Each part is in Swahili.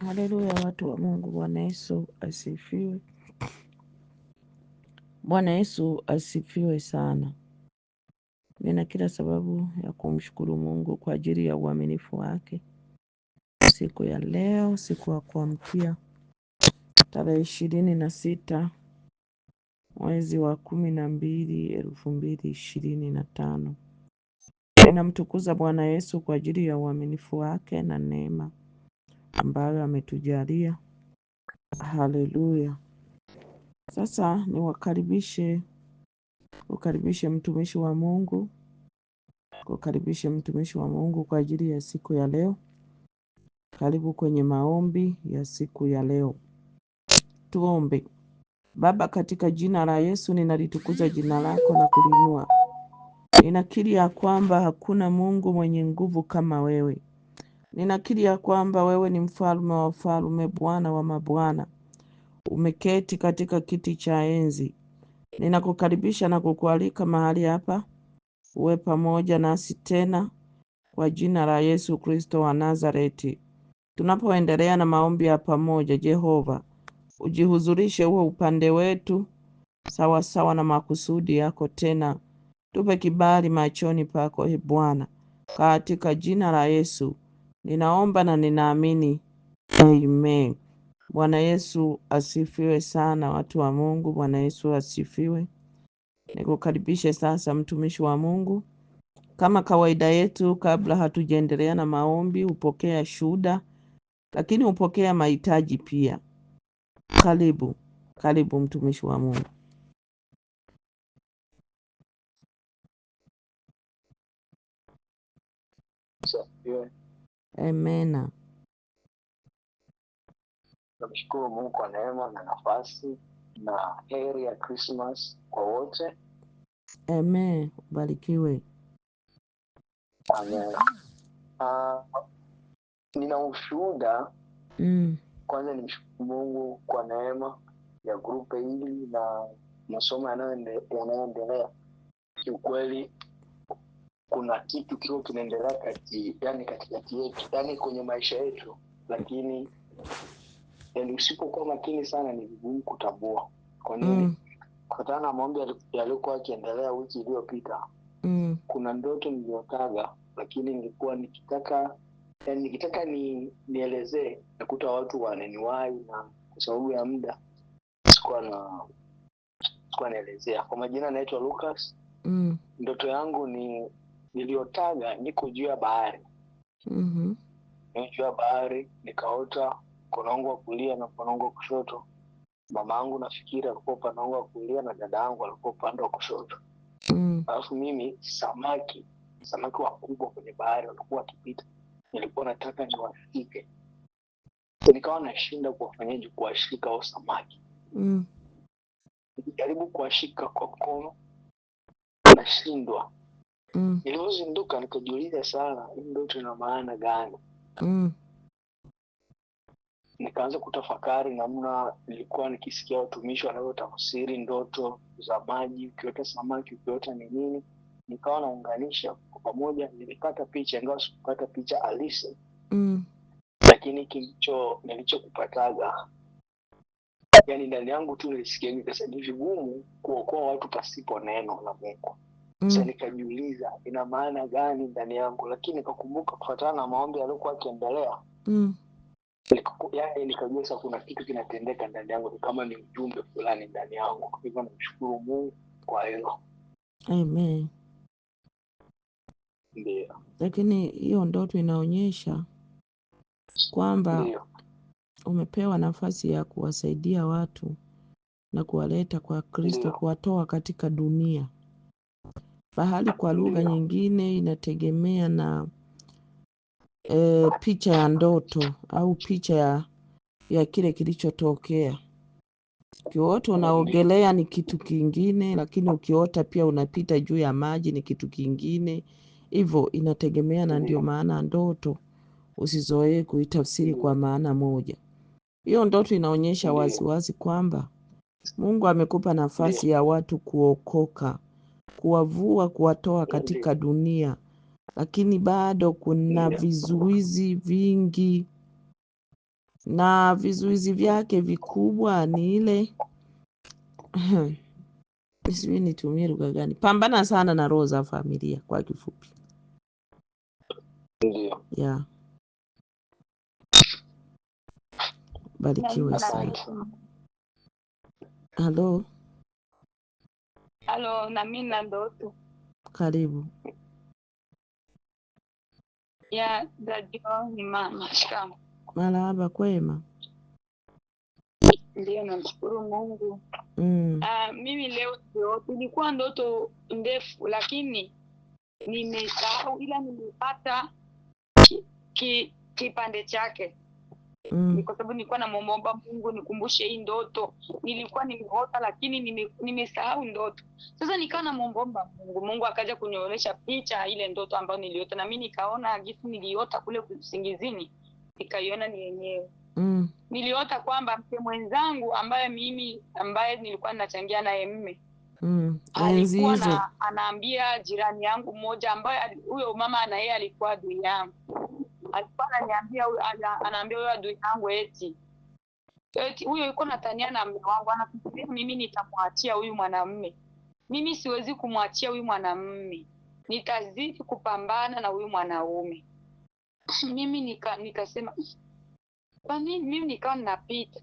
Haleluya, watu wa Mungu. Bwana Yesu asifiwe. Bwana Yesu asifiwe sana. Nina kila sababu ya kumshukuru Mungu kwa ajili ya uaminifu wake. Siku ya leo, siku ya kuamkia tarehe 26 mwezi wa 12, 2025. Ninamtukuza Bwana Yesu kwa ajili ya uaminifu wake na neema ambayo ametujalia. Haleluya. Sasa ukaribishe mtumishi wa Mungu. Kukaribishe mtumishi wa Mungu kwa ajili ya siku ya leo. Karibu kwenye maombi ya siku ya leo. Tuombe. Baba, katika jina la Yesu ninalitukuza jina lako na kulinua. Ninakiri ya kwamba hakuna Mungu mwenye nguvu kama wewe. Ninakiri ya kwamba wewe ni mfalme wa wafalme, Bwana wa mabwana. Umeketi katika kiti cha enzi. Ninakukaribisha na kukualika mahali hapa. Uwe pamoja nasi tena kwa jina la Yesu Kristo wa Nazareti. Tunapoendelea na maombi ya pamoja, Jehova, ujihuzurishe uwe upande wetu sawa sawa na makusudi yako tena. Tupe kibali machoni pako, Bwana. Katika jina la Yesu ninaomba na ninaamini. Amen. Bwana Yesu asifiwe sana, watu wa Mungu. Bwana Yesu asifiwe. Nikukaribishe sasa mtumishi wa Mungu. Kama kawaida yetu, kabla hatujaendelea na maombi, upokea shuhuda, lakini upokea mahitaji pia. Karibu mtumishi wa Mungu. Amena. Namshukuru Mungu kwa neema na nafasi na heri ya Christmas kwa wote. Amen. Ubarikiwe. Amen. Nina ushuhuda. Kwanza nimshukuru Mungu kwa neema ya grupe hili na masomo yanayoendelea. Kiukweli kuna kitu kiko kinaendelea katikati yetu, kwenye maisha yetu, lakini usipokuwa makini sana ni vigumu kutambua. Kwa nini? Kutokana na maombi yaliokuwa yakiendelea wiki iliyopita, kuna ndoto niliyotaga, lakini nilikuwa nikitaka nielezee, nakuta watu wananiwahi, na kwa sababu ya muda sikuwa naelezea. Kwa majina naitwa Lucas. Ndoto yangu niliyotaga, niko juu ya bahari. Juu ya bahari nikaota mkono wangu wa kulia na mkono wangu wa kushoto. Mama yangu nafikiri alikuwa upande wangu wa kulia na dada yangu alikuwa upande wa kushoto. Alafu mimi samaki wakubwa kwenye bahari walikuwa wakipita. Nilikuwa nataka niwashike. Nikawa nashinda kuwashika hao samaki. Nikijaribu kuwashika kwa mkono nashindwa. Nilipozinduka nikajiuliza sana, hii ndoto ina maana gani? Nikaanza kutafakari namna nilikuwa nikisikia watumishi wanavyotafsiri ndoto za maji, ukiota samaki, ukiota ni nini. Nikawa naunganisha kwa pamoja. Nilipata picha, ingawa sikupata picha halisi. Lakini nilichokupataga, ndani yangu tu nilisikia ni vigumu kuokoa watu pasipo neno la Mungu. Sasa nikajiuliza ina maana gani ndani yangu, lakini nikakumbuka kufuatana na maombi yaliokuwa yakiendelea. Nikajua sasa kuna kitu kinatendeka ndani yangu, kama ni ujumbe fulani ndani yangu. Kwa hivyo namshukuru Mungu kwa hilo. Amen. Ndio. Lakini hiyo ndoto inaonyesha kwamba umepewa nafasi ya kuwasaidia watu na kuwaleta kwa Kristo, kuwatoa katika dunia. Bahali kwa lugha nyingine inategemea na picha ya ndoto au picha ya kile kilichotokea. Ukiota unaogelea ni kitu kingine, lakini ukiota pia unapita juu ya maji ni kitu kingine. Hivyo inategemea, na ndio maana ndoto usizoee kuitafsiri kwa maana moja. Hiyo ndoto inaonyesha waziwazi kwamba Mungu amekupa nafasi ya watu kuokoka, kuwavua, kuwatoa katika dunia, lakini bado kuna vizuizi vingi na vizuizi vyake vikubwa ni ile sijui nitumie lugha gani, pambana sana na roho za familia kwa kifupi. Ndio. Yeah. Barikiwe sana. Halo. Halo, na mimi na ndoto. Karibu. Ya dadio ni mama. Shikamoo. Marahaba, kwema? Ndio, namshukuru Mungu. Mimi leo ilikuwa ndoto ndefu, lakini nimesahau, ila nimepata kipande chake. Ni kwa sababu nilikuwa namuomba Mungu nikumbushe hii ndoto. Nilikuwa nimeota lakini nimesahau ndoto. Sasa nikawa namuomba Mungu. Mungu akaja kunionyesha picha ile ndoto ambayo niliota, na mimi nikaona jinsi niliota kule usingizini. Nikaiona ni yenyewe. Niliota kwamba mke mwenzangu ambaye nilikuwa ninachangia naye mme. Alikuwa anaambia jirani yangu mmoja ambaye huyo mama na yeye alikuwa adui yangu. Alikuwa anaambia huyo adui yangu eti huyo yuko natania na mume wangu, anafikiria mimi nitamwachia huyu mwanamume. Mimi siwezi kumwachia huyu mwanamume, nitazidi kupambana na huyu mwanaume. Mimi nikasema kwa nini? Mimi nikawa ninapita.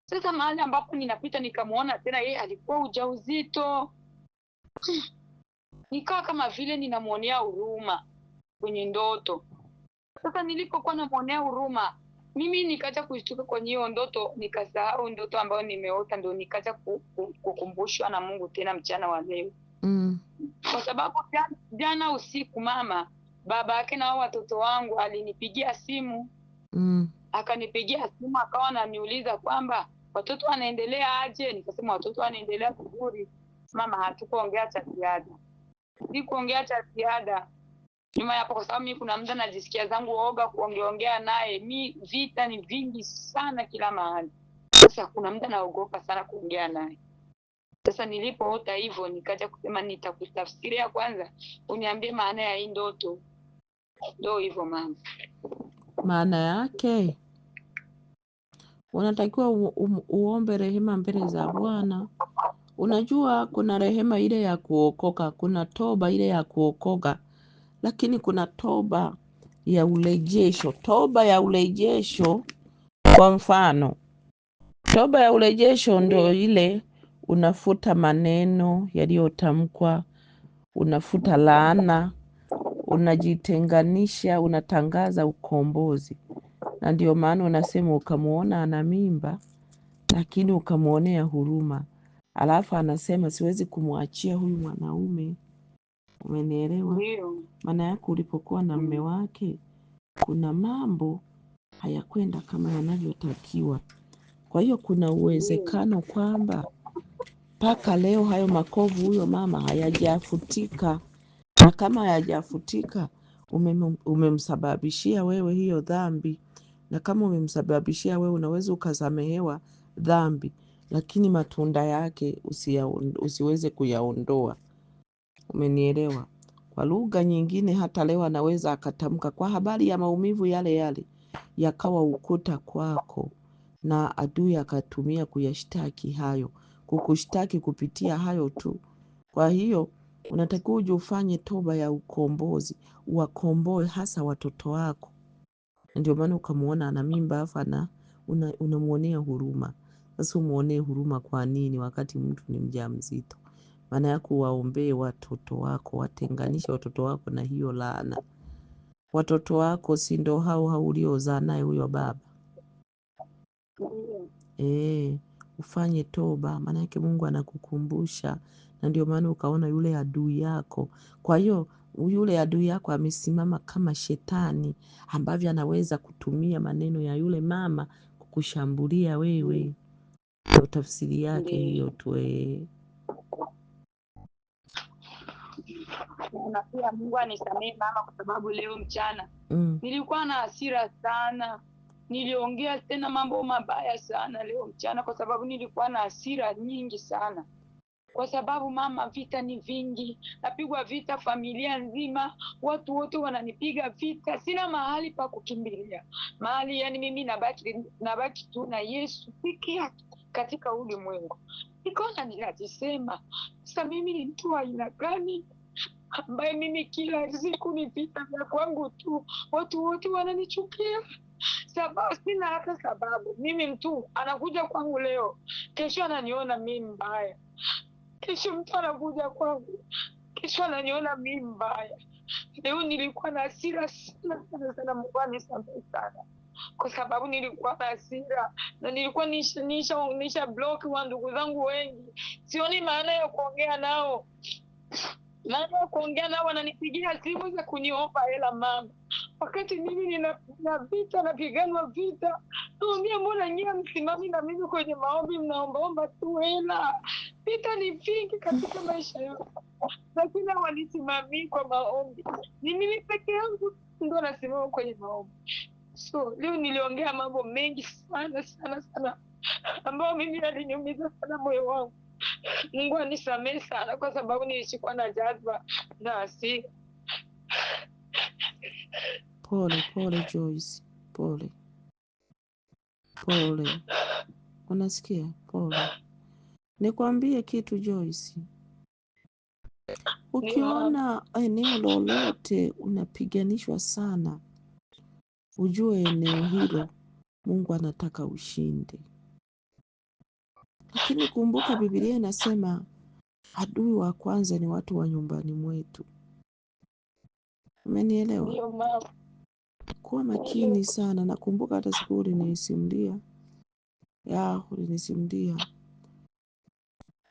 Sasa mahali ambapo ninapita nikamuona tena yeye alikuwa ujauzito. Nikawa kama vile ninamuonea huruma kwenye ndoto. Sasa nilipokuwa namuonea huruma, mimi nikaja kushtuka kwenye hiyo ndoto, nikasahau ndoto ambayo nimeota, ndio nikaja kukumbushwa na Mungu tena mchana wa leo. Kwa sababu jana usiku mama, baba yake na watoto wangu alinipigia simu. Akanipigia simu akawa ananiuliza kwamba watoto wanaendelea aje. Nikasema watoto wanaendelea vizuri. Mama, hatukuongea cha ziada. Sikuongea cha ziada. Nyuma yapo, kwa sababu mimi kuna muda najisikia zangu oga kuongea naye. Vita ni vingi sana kila mahali. Sasa kuna muda naogopa sana kuongea naye. Sasa nilipoota hivyo nikaja kusema nitakutafsiria kwanza, uniambie maana ya hii ndoto. Ndio hivyo mama. Maana yake unatakiwa uombe rehema mbele za Bwana. Unajua kuna rehema ile ya kuokoka, kuna toba ile ya kuokoka, lakini kuna toba ya urejesho. Toba ya urejesho, kwa mfano, toba ya urejesho ndio ile unafuta maneno yaliyotamkwa, unafuta laana, unajitenganisha, unatangaza ukombozi. Na ndio maana unasema ukamuona ana mimba, lakini ukamuonea huruma. Alafu anasema siwezi kumwachia huyu mwanaume. Umenielewa? Maana yake ulipokuwa na mume wake, kuna mambo hayakwenda kama yanavyotakiwa. Kwa hiyo kuna uwezekano kwamba mpaka leo hayo makovu huyo mama hayajafutika. Na kama hayajafutika, umemsababishia wewe hiyo dhambi. Na kama umemsababishia wewe, unaweza ukasamehewa dhambi, lakini matunda yake usiweze kuyaondoa. Umenielewa? Kwa lugha nyingine, hata leo anaweza akatamka kwa habari ya maumivu yale yale yakawa ukuta kwako, na adui akatumia kuyashtaki hayo, kukushtaki kupitia hayo tu. Kwa hiyo unatakiwa uje ufanye toba ya ukombozi, uwakomboe hasa watoto wako. Ndio maana ukamuona ana mimba afa unamuonea huruma. Sasa umuonee huruma kwa nini wakati mtu ni mjamzito? Maana yake waombee watoto wako, watenganishe watoto wako na hiyo laana. Watoto wako si ndio hao uliozaa naye huyo baba? Ufanye toba, maana yake Mungu anakukumbusha. Na ndio maana ukaona yule adui yako. Kwa hiyo yule adui yako amesimama kama shetani, ambavyo anaweza kutumia maneno ya yule mama kukushambulia wewe. Ndio tafsiri yake hiyo tu. Na pia Mungu anisamehe mama, kwa sababu leo mchana nilikuwa na hasira sana. Niliongea tena mambo mabaya sana leo mchana, kwa sababu nilikuwa na hasira nyingi sana. kwa sababu mama, vita ni vingi, napigwa vita familia nzima, watu wote wananipiga vita, sina mahali pa kukimbilia, mahali yani mimi nabaki tu na Yesu peke yake katika ulimwengu. Nikaona ninajisema, sasa mimi ni mtu wa aina gani ambaye mimi kila siku ni vita vya kwangu tu, watu wote wananichukia sababu sina hata sababu. Mimi mtu anakuja kwangu leo, kesho ananiona mimi mbaya, kesho mtu anakuja kwangu, kesho ananiona mimi mbaya. Leo nilikuwa na hasira sana, Mungu anisamehe sana, kwa sababu nilikuwa na hasira na nilikuwa nisha block wa ndugu zangu wengi, sioni maana ya kuongea nao. Maana kuongea nao wananipigia simu za kuniomba hela mama, wakati mimi nina vita, napiganwa vita. Naambia mbona nyie msimami na mimi kwenye maombi mnaombaomba tu hela? Vita ni vingi katika maisha yangu, lakini wanisimamii kwa maombi. Ni mimi peke yangu ndo nasimama kwenye maombi. So leo niliongea mambo mengi sana ambayo mimi yaliniumiza sana moyo wangu. Mungu anisamehe sana kwa sababu nilishikwa na jazba na hasira. Pole Joyce, pole. Unasikia? Pole. Nikwambie kitu Joyce, ukiona eneo lolote unapiganishwa sana, ujue eneo hilo Mungu anataka ushinde. Lakini kumbuka Biblia inasema adui wa kwanza ni watu wa nyumbani mwetu. Umenielewa? Kuwa makini sana. Nakumbuka hata siku ulinisimulia.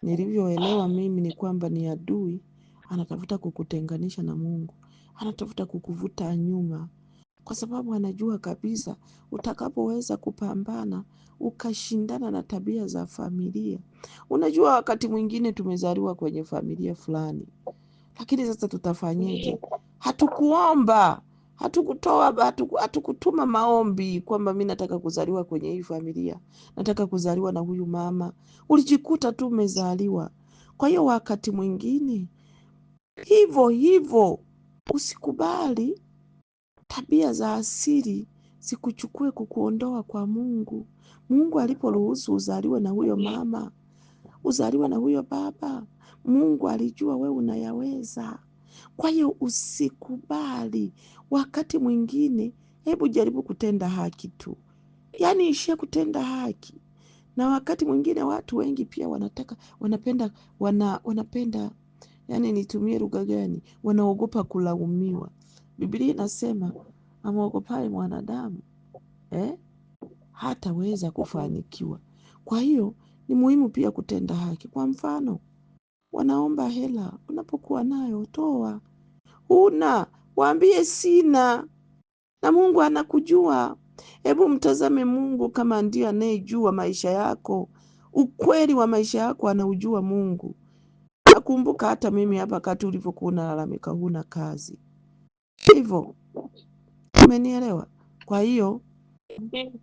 Nilivyoelewa mimi ni kwamba ni adui anatafuta kukutenganisha na Mungu. Anatafuta kukuvuta nyuma, kwa sababu anajua kabisa utakapoweza kupambana ukashindana na tabia za familia. Unajua wakati mwingine tumezaliwa kwenye familia fulani, lakini sasa tutafanyeje? Hatukuomba, hatukutuma maombi kwamba mimi nataka kuzaliwa kwenye hii familia, nataka kuzaliwa na huyu mama. Ulijikuta tu umezaliwa. Kwa hiyo wakati mwingine hivyo usikubali tabia za asili zikuchukue kukuondoa kwa Mungu. Mungu aliporuhusu uzaliwe na huyo mama, uzaliwe na huyo baba, Mungu alijua wewe unayaweza. Kwa hiyo usikubali. Wakati mwingine hebu jaribu kutenda haki tu, yaani ishia kutenda haki. Na wakati mwingine watu wengi pia wanapenda yani nitumie lugha gani? Wanaogopa kulaumiwa. Biblia inasema amwogopaye mwanadamu hataweza kufanikiwa. Kwa hiyo ni muhimu pia kutenda haki. Kwa mfano, wanaomba hela, unapokuwa nayo toa. Huna, waambie sina, na Mungu anakujua. Hebu mtazame Mungu kama ndiye anayejua maisha yako. Ukweli wa maisha yako anaujua Mungu. Nakumbuka hata mimi hapa kati ulivyokuwa unalalamika huna kazi. Hivyo, umenielewa? Kwa hiyo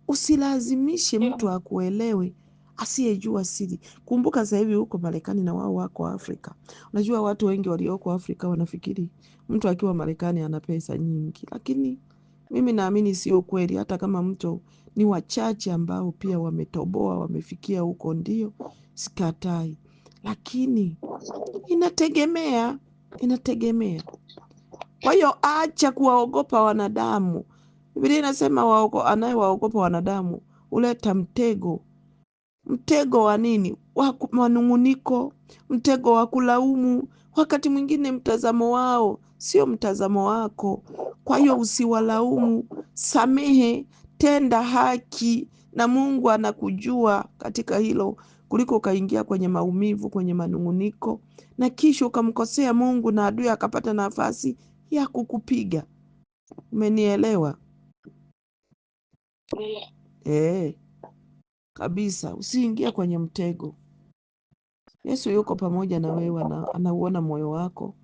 usilazimishe mtu akuelewe asiyejua siri. Kumbuka sasa hivi huko Marekani na wao wako Afrika. Unajua watu wengi walioko Afrika wanafikiri mtu akiwa Marekani ana pesa nyingi, lakini mimi naamini sio kweli. Hata kama mtu ni wachache ambao pia wametoboa, wamefikia huko, ndio sikatai, lakini inategemea. Kwa hiyo acha kuwaogopa wanadamu. Biblia inasema anayewaogopa wanadamu huleta mtego. Mtego wa nini? Wa manung'uniko, mtego wa kulaumu. Wakati mwingine mtazamo wao sio mtazamo wako. Kwa hiyo usiwalaumu, samehe, tenda haki, na Mungu anakujua katika hilo, kuliko ukaingia kwenye maumivu, kwenye manung'uniko, na kisha ukamkosea Mungu na adui akapata nafasi ya kukupiga. Umenielewa? Kabisa, usiingia kwenye mtego. Yesu yuko pamoja na wewe, anauona moyo wako.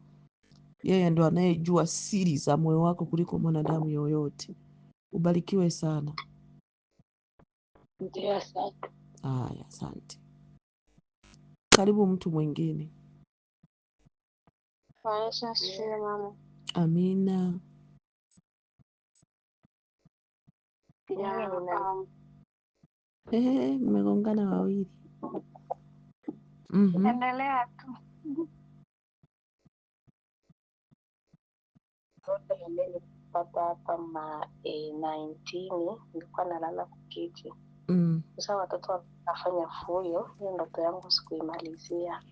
Yeye ndo anayejua siri za moyo wako kuliko mwanadamu yoyote. Ubarikiwe sana. Asante. Haya, asante. Karibu mtu mwingine. Mama. Amina. Mmegongana wawili. Endelea tu. Nilipata kama 19 nilikuwa nalala kukiti. Sasa watoto wanafanya fuyo, hiyo ndoto yangu sikuimalizia.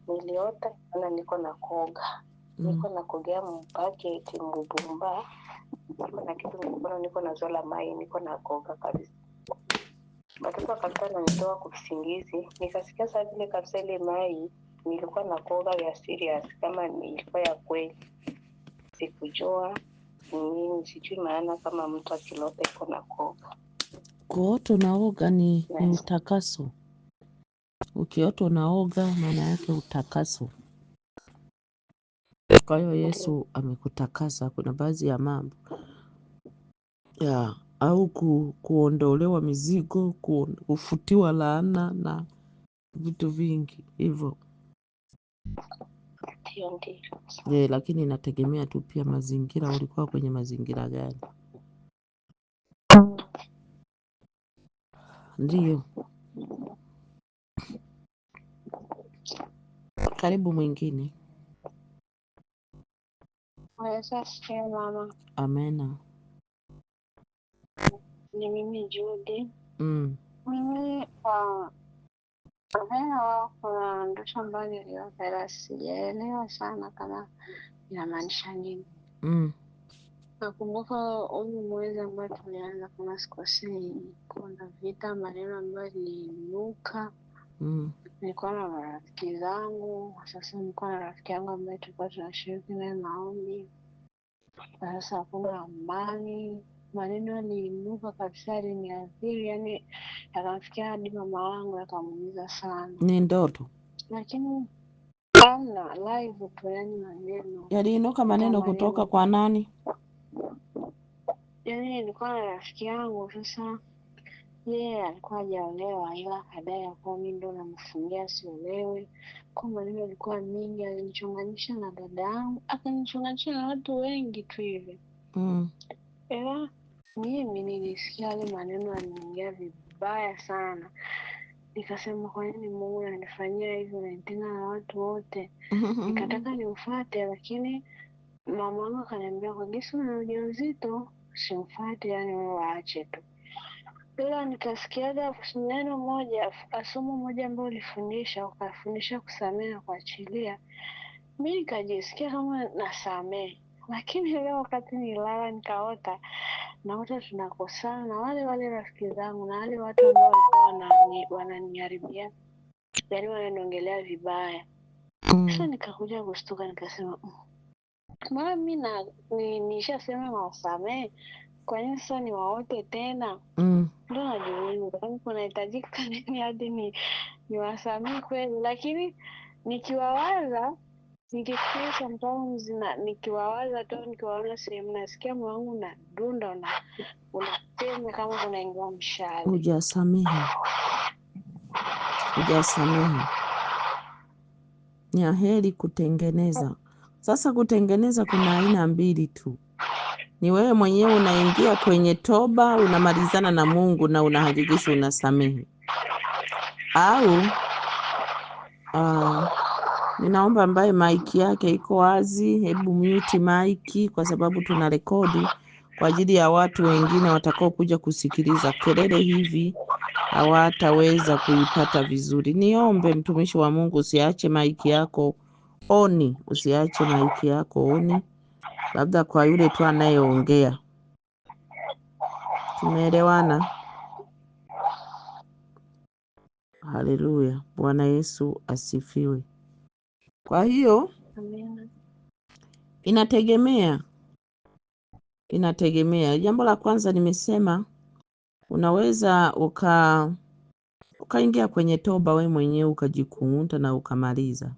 Niliota na niko na koga. Niko na kogea mpaketi mbumba. Niko na kitu mkono, niko na zola mai, niko na koga kabisa. Watoto wakati wananitoa kwa usingizi, nikasikia saa vile kabisa ile mai nilikuwa na koga ya serious kama ilikuwa ya kweli. Sikujua nini, sijui maana kama mtu akilota iko na koga. Kuota unaoga ni utakaso. Ukiota unaoga maana yake utakaso. Kwa hiyo Yesu amekutakasa. Kuna baadhi ya mambo au kuondolewa mizigo, kufutiwa laana na vitu vingi hivyo. Lakini inategemea tu pia mazingira, ulikuwa kwenye mazingira gani. Ndiyo. Karibu mwingine. Mama. Amena. Ni mimi Judy. Mimi kuna ndoto ambayo niliota sijaelewa sana kama inamaanisha nini. Nakumbuka huu mwezi ambao tulianza kama sikosei, kuna vita maneno ambayo niliinuka. Nilikuwa na marafiki zangu. Sasa nilikuwa na rafiki yangu ambaye tulikuwa tunashiriki naye maombi. Sasa hakuna amani. Maneno yaliinuka kabisa, yaliniathiri, yani yakamfikia hadi mama wangu, yakamuumiza sana. Ni ndoto? Lakini live tu, yani maneno yaliinuka. Maneno kutoka kwa nani? Yani nilikuwa na rafiki yangu. Sasa yeye alikuwa hajaolewa, ila kadai ya kuwa mimi ndo namfungia siolewe. Kwa maneno yalikuwa mingi, alinichonganisha na dada yangu, akanichonganisha na watu wengi tu hivi. Ila mimi nilisikia yale maneno yaniingia vibaya sana. Nikasema kwa nini Mungu ananifanyia hivyo na nitenda na watu wote? Nikataka niufuate, lakini mama wangu akaniambia kwa gesi una ujauzito usimfuate, yani wewe waache tu. Ila nikasikiaga neno moja, somo moja ambao ukafundisha kusamehe na kuachilia. Mimi nikajisikia kama nasamehe. Lakini leo wakati nilala nikaota, naota tunakosana na wale rafiki zangu na wale watu ambao walikuwa wananiharibia, yani wananiongelea vibaya. Sasa nikakuja kushtuka, nikasema mbona mimi nishasema nawasamehe, kwa nini sasa niwaote tena? Ndio najiuliza kama kunahitajika nini hadi niwasamehe kweli. Lakini nikiwawaza, nikifikiria sometimes nikiwawaza tu, nikiwaona sehemu, nasikia moyo wangu unadunda, unasema kama kunaingia mshale. Hujasamehe. Ni heri kutengeneza. Sasa kutengeneza kuna aina mbili tu. Ni wewe mwenyewe unaingia kwenye toba, unamalizana na Mungu na unahakikisha unasamehe. Au ninaomba ambaye maiki yake iko wazi, hebu mute maiki, kwa sababu tuna rekodi kwa ajili ya watu wengine watakao kuja kusikiliza. Kelele hivi hawataweza kuipata vizuri. Niombe mtumishi wa Mungu, usiache maiki yako oni, labda kwa yule tu anayeongea. Tumeelewana? Haleluya. Bwana Yesu asifiwe. Kwa hiyo inategemea. Jambo la kwanza nimesema, unaweza ukaingia kwenye toba wewe mwenyewe, ukajikuunta na ukamaliza.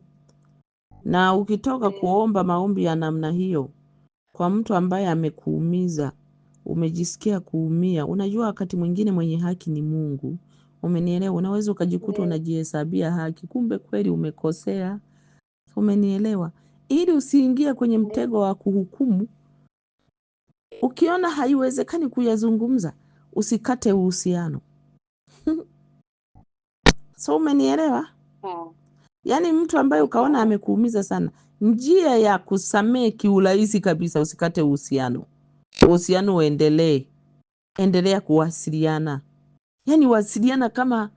Na ukitoka kuomba maombi ya namna hiyo kwa mtu ambaye amekuumiza, umejisikia kuumia. Unajua wakati mwingine mwenye haki ni Mungu, Umenielewa? Unaweza ukajikuta unajihesabia haki, kumbe kweli umekosea. Umenielewa? Ili usiingie kwenye mtego wa kuhukumu. Ukiona haiwezekani kuyazungumza, usikate uhusiano. So umenielewa? Yaani mtu ambaye ukaona amekuumiza sana, njia ya kusamehe kiurahisi kabisa, usikate uhusiano. Uhusiano uendelee. Endelea kuwasiliana. Yaani wasiliana kama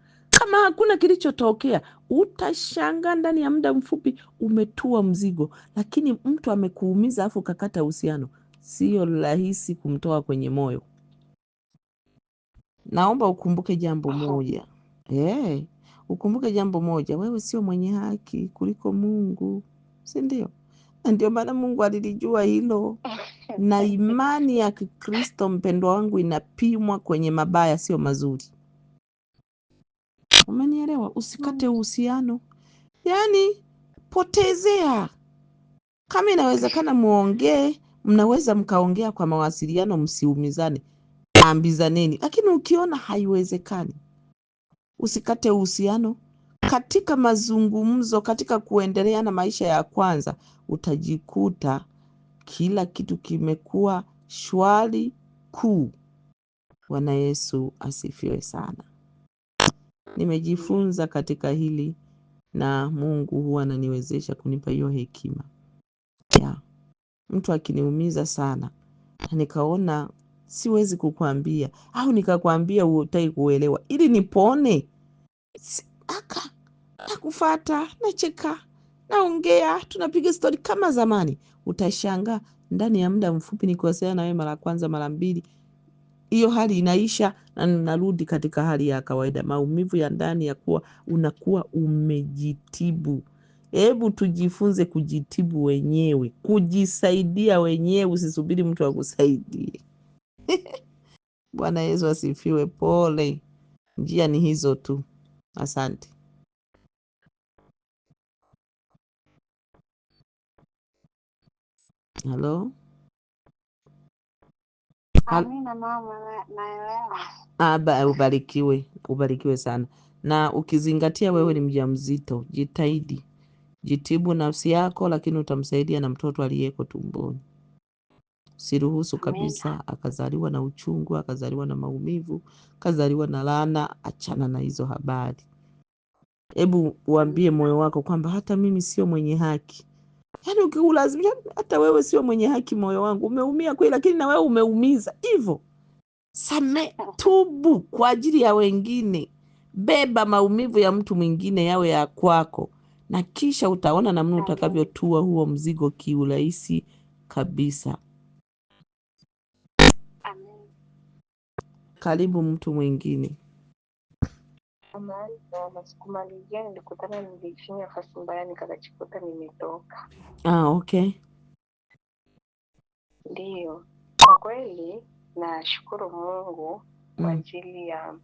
hakuna kilichotokea. Utashangaa ndani ya muda mfupi umetua mzigo. Lakini mtu amekuumiza afu kakata uhusiano, sio rahisi kumtoa kwenye moyo. Naomba ukumbuke jambo moja. Ukumbuke jambo moja, wewe sio mwenye haki kuliko Mungu. Si ndio? Na ndio maana Mungu alilijua hilo. Na imani ya Kikristo, mpendwa wangu, inapimwa kwenye mabaya, sio mazuri. Umenielewa? Usikate uhusiano. Yaani potezea. Kama inawezekana muongee, mnaweza mkaongea kwa mawasiliano, msiumizane. Ambizaneni. Lakini ukiona haiwezekani, usikate uhusiano. Katika mazungumzo, katika kuendelea na maisha ya kwanza, utajikuta kila kitu kimekuwa shwari kuu. Bwana Yesu asifiwe sana. Nimejifunza katika hili na Mungu huwa ananiwezesha kunipa hiyo hekima. Mtu akiniumiza sana, nikaona siwezi kukuambia au nikakwambia hutaki kuelewa, ili nipone, nakufuata, nacheka, naongea, tunapiga story kama zamani. Utashangaa ndani ya muda mfupi nikosea na wewe mara kwanza, mara mbili, hiyo hali inaisha na narudi katika hali ya kawaida. Maumivu ya ndani ya kuwa unakuwa umejitibu. Hebu tujifunze kujitibu wenyewe, kujisaidia wenyewe, usisubiri mtu akusaidie. Bwana Yesu asifiwe. Pole. Njia ni hizo tu. Asante. Halo? Amina mama, naelewa. Ubarikiwe sana. Na ukizingatia wewe ni mjamzito, jitahidi. Jitibu nafsi yako, lakini utamsaidia na mtoto aliyeko tumboni. Siruhusu kabisa akazaliwa na uchungu, akazaliwa na maumivu, akazaliwa na laana. Achana na hizo habari. Hebu uambie moyo wako kwamba hata mimi sio mwenye haki. Yaani ukiulazimisha hata wewe sio mwenye haki, moyo wangu umeumia kweli, lakini na wewe umeumiza. Hivyo tubu kwa ajili ya wengine. Beba maumivu ya mtu mwingine yawe ya kwako, na kisha utaona namna utakavyotua huo mzigo kiurahisi kabisa. Karibu mtu mwingine. Sikumalizia, nilikutana nilifanya nafasi mbaya nikajikuta nimetoka. Okay. Ndio. Kwa kweli nashukuru Mungu kwa ajili ya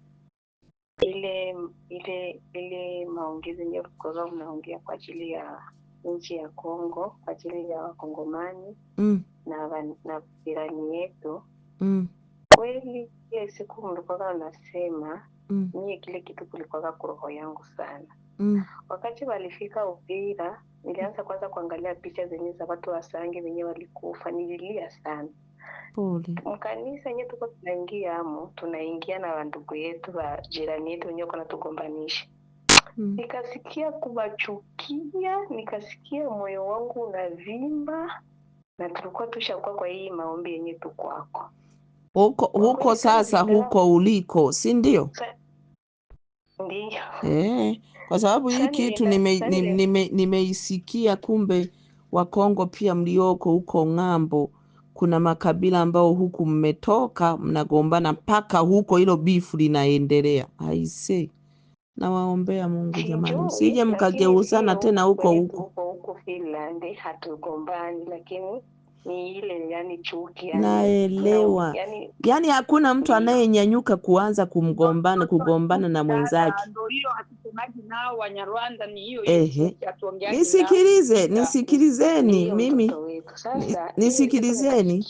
ile maongezi yenyewe kwa mnaongea kwa ajili ya nchi ya Kongo, kwa ajili ya Wakongomani na jirani yetu. Kweli ile siku mlikuwa unasema mie kile kitu kulikuwa kwa roho yangu sana. Wakati walifika Uvira, nilianza kwanza kuangalia picha zenye za watu wa Sange wenye walikufa, nililia sana. Pole. Mkanisa yenyewe tuko tunaingia na ndugu yetu wa jirani yetu wenyewe kuna tugombanisha. Nikasikia kuwachukia, nikasikia moyo wangu unavimba, na tulikuwa tushakuwa kwa hii maombi yenyewe tu kwako. Huko sasa huko uliko, si ndio? Ndio. Kwa sababu hii kitu nimeisikia, kumbe Wakongo pia mlioko huko ng'ambo kuna makabila ambao huku mmetoka mnagombana mpaka huko hilo bifu linaendelea. Aise, nawaombea Mungu jamani, msije mkageuzana tena huko Finland hatugombani, lakini ni ile yani chuki yani. Naelewa. Yani hakuna mtu anayenyanyuka kuanza kugombana na mwenzake. Ndio hiyo hatusemaji nao Wanyarwanda, ni hiyo atuongeaje. Nisikilizeni mimi. Nisikilizeni.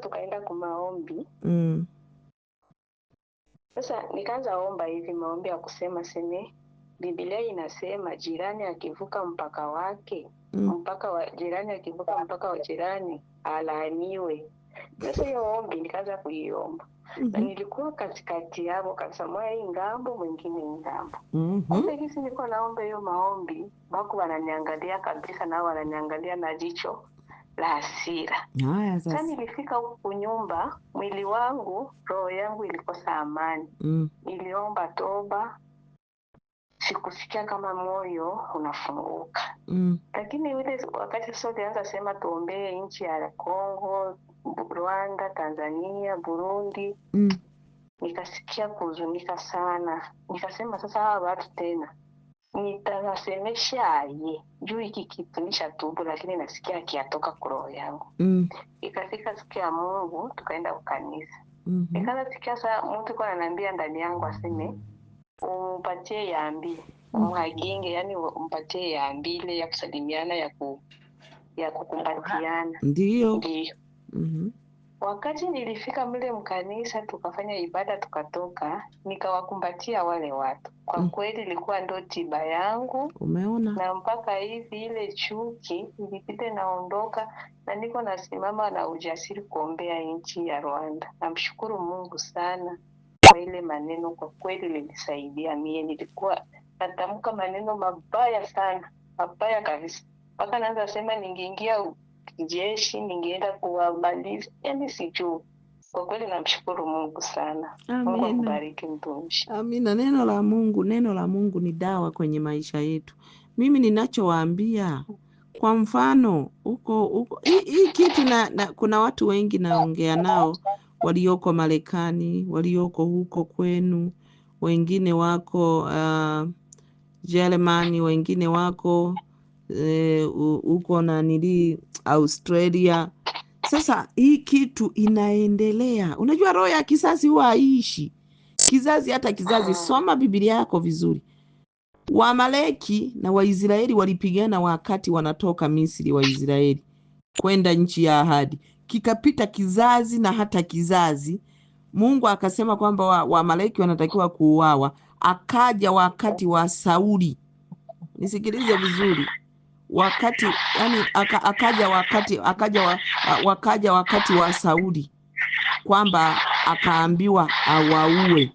Tukaenda kwa maombi. Sasa nikaanza omba hivi maombi ya kusema seme Biblia inasema jirani akivuka mpaka wake, mpaka wa jirani akivuka mpaka wa jirani alaaniwe. Sasa hiyo ombi nikaanza kuiomba. Na nilikuwa katikati yao kabisa, mmoja hii ngambo mwingine ngambo. Kumbe hizi nilikuwa naomba hiyo maombi, bako wananiangalia kabisa, na wananiangalia na jicho la hasira. Sasa nilifika huko nyumba, mwili wangu, roho yangu ilikosa amani. Niliomba toba, sikusikia kama moyo unafunguka. Lakini yule wakati sasa tulianza sema tuombee nchi ya Kongo, Rwanda, Tanzania, Burundi, nikasikia kuhuzunika sana. Nikasema sasa hawa watu tena nitawasemesha aje juu hiki kitu nishatubu, lakini nasikia kiatoka kwa roho yangu. Ikafika siku ya Mungu tukaenda kanisa. Nikaanza sikia sasa mtu kwa ananiambia ndani yangu aseme umpatie yambi, umhaginge, yani umpatie yambi ile ya kusalimiana ya kukumbatiana. Ndio. Wakati nilifika mle mkanisa tukafanya ibada tukatoka, nikawakumbatia wale watu. Kwa kweli ilikuwa ndo tiba yangu. Umeona? Na mpaka hivi ile chuki ilipita naondoka, na niko nasimama na ujasiri kuombea nchi ya Rwanda. Namshukuru Mungu sana kwa ile maneno, kwa kweli lilisaidia mie. Nilikuwa natamka maneno mabaya sana, mabaya kabisa. Mpaka naanza sema ningeingia jeshi, ningeenda kuwabaliza, yani sijui. Kwa kweli namshukuru Mungu sana. Mungu akubariki mtumishi. Amina. Neno la Mungu ni dawa kwenye maisha yetu. Mimi ninachowaambia, kwa mfano huko hii kitu kuna watu wengi naongea nao walioko Marekani, walioko huko kwenu, wengine wako Germany, wengine wako huko Australia. Sasa hii kitu inaendelea. Unajua roho ya kisasi huwa haiishi. Kizazi hata kizazi. Soma Biblia yako vizuri. Waamaleki na Waisraeli walipigana wakati wanatoka Misri, Waisraeli kwenda nchi ya ahadi. Kikapita kizazi na hata kizazi. Mungu akasema kwamba Waamaleki wanatakiwa kuuawa. Akaja wakati wa Sauli. Nisikilize vizuri. Wakati yani akaja wakati wa Sauli, kwamba akaambiwa awaue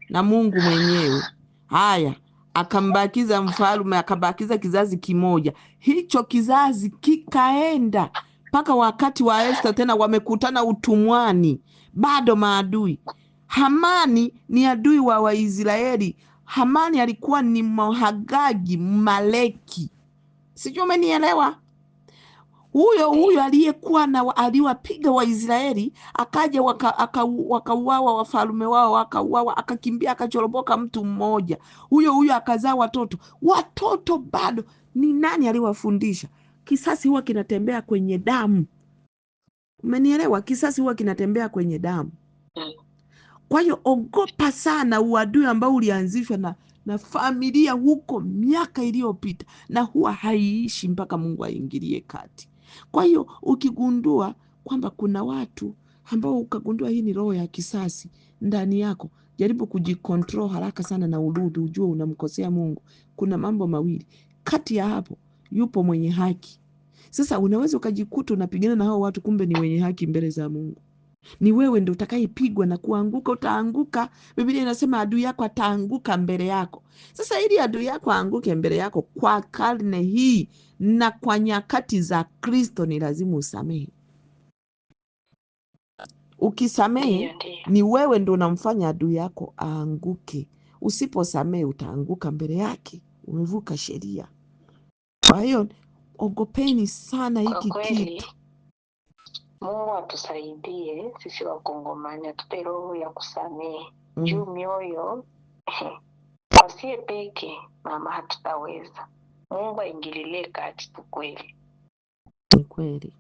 na Mungu mwenyewe. Haya, akambakiza mfalme, akabakiza kizazi kimoja. Hicho kizazi kikaenda mpaka wakati wa Esta, tena wamekutana utumwani, bado maadui. Hamani ni adui wa Waisraeli. Hamani alikuwa ni Mhagagi, Maleki. Sijui umenielewa? Huyo aliyekuwa aliwapiga Waisraeli, akaja wakauawa wafalme wao, wakauawa, akakimbia, akachoroboka mtu mmoja. Huyo akazaa watoto bado. Ni nani aliwafundisha? Kisasi huwa kinatembea kwenye damu. Umenielewa? Kisasi huwa kinatembea kwenye damu. Kwa hiyo ogopa sana uadui ambao ulianzishwa na familia huko miaka iliyopita, na huwa haiishi mpaka Mungu aingilie kati. Kwa hiyo ukigundua kwamba kuna watu ambao ukagundua hii ni roho ya kisasi ndani yako, jaribu kujikontrol haraka sana na urudi, ujue unamkosea Mungu. Kuna mambo mawili. Kati ya hapo yupo mwenye haki. Sasa unaweza ukajikuta unapigana na hao watu, kumbe ni wenye haki mbele za Mungu. Ni wewe ndio utakayepigwa na kuanguka, utaanguka. Biblia inasema adui yako ataanguka mbele yako. Sasa ili adui yako aanguke mbele yako kwa karne hii na kwa nyakati za Kristo, ni lazima usamehe. Ukisamehe, ni wewe ndio unamfanya adui yako aanguke. Usiposamehe, utaanguka mbele yake. Umevuka sheria. Kwa hiyo ogopeni sana hiki kitu. Mungu atusaidie sisi Wakongomani, atupe roho ya kusamehe. Juu mioyo wasie peke mama hatutaweza. Mungu aingililie kati tu kweli. Ni kweli.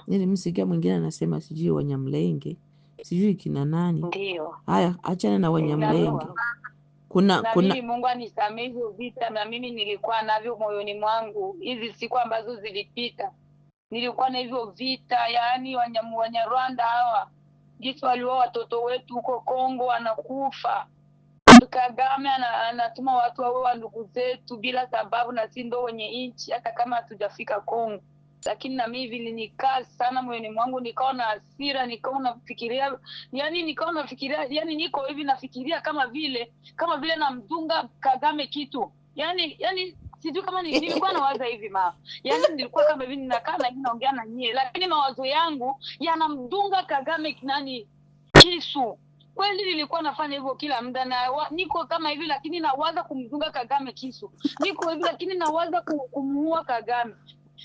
Nilimsikia mwingine anasema sijui Wanyamlenge, sijui kina nani. Ndio. Haya, achana na Wanyamlenge. Mimi Mungu anisamehe hivyo vita, na mimi nilikuwa navyo moyoni mwangu. Hizi siku ambazo zilipita nilikuwa na hivyo vita, yaani Wanyarwanda hawa jinsi waliua watoto wetu huko Kongo wanakufa. Kagame anatuma watu wawe wa ndugu zetu bila sababu, na si ndo wenye nchi hata kama hatujafika Kongo. Lakini na mimi vilinikaa sana moyoni mwangu, nikawa na hasira, nikawa nafikiria, yani niko hivi nafikiria kama vile namdunga Kagame kitu. Yani sijui kama nilikuwa nawaza hivi mama. Yani nilikuwa kama hivi ninakaa na hivi naongea na nyie, lakini mawazo yangu yanamdunga Kagame kisu. Kweli nilikuwa nafanya hivyo kila muda, na niko kama hivi lakini nawaza kumdunga Kagame kisu. Niko hivi lakini nawaza kumuua Kagame.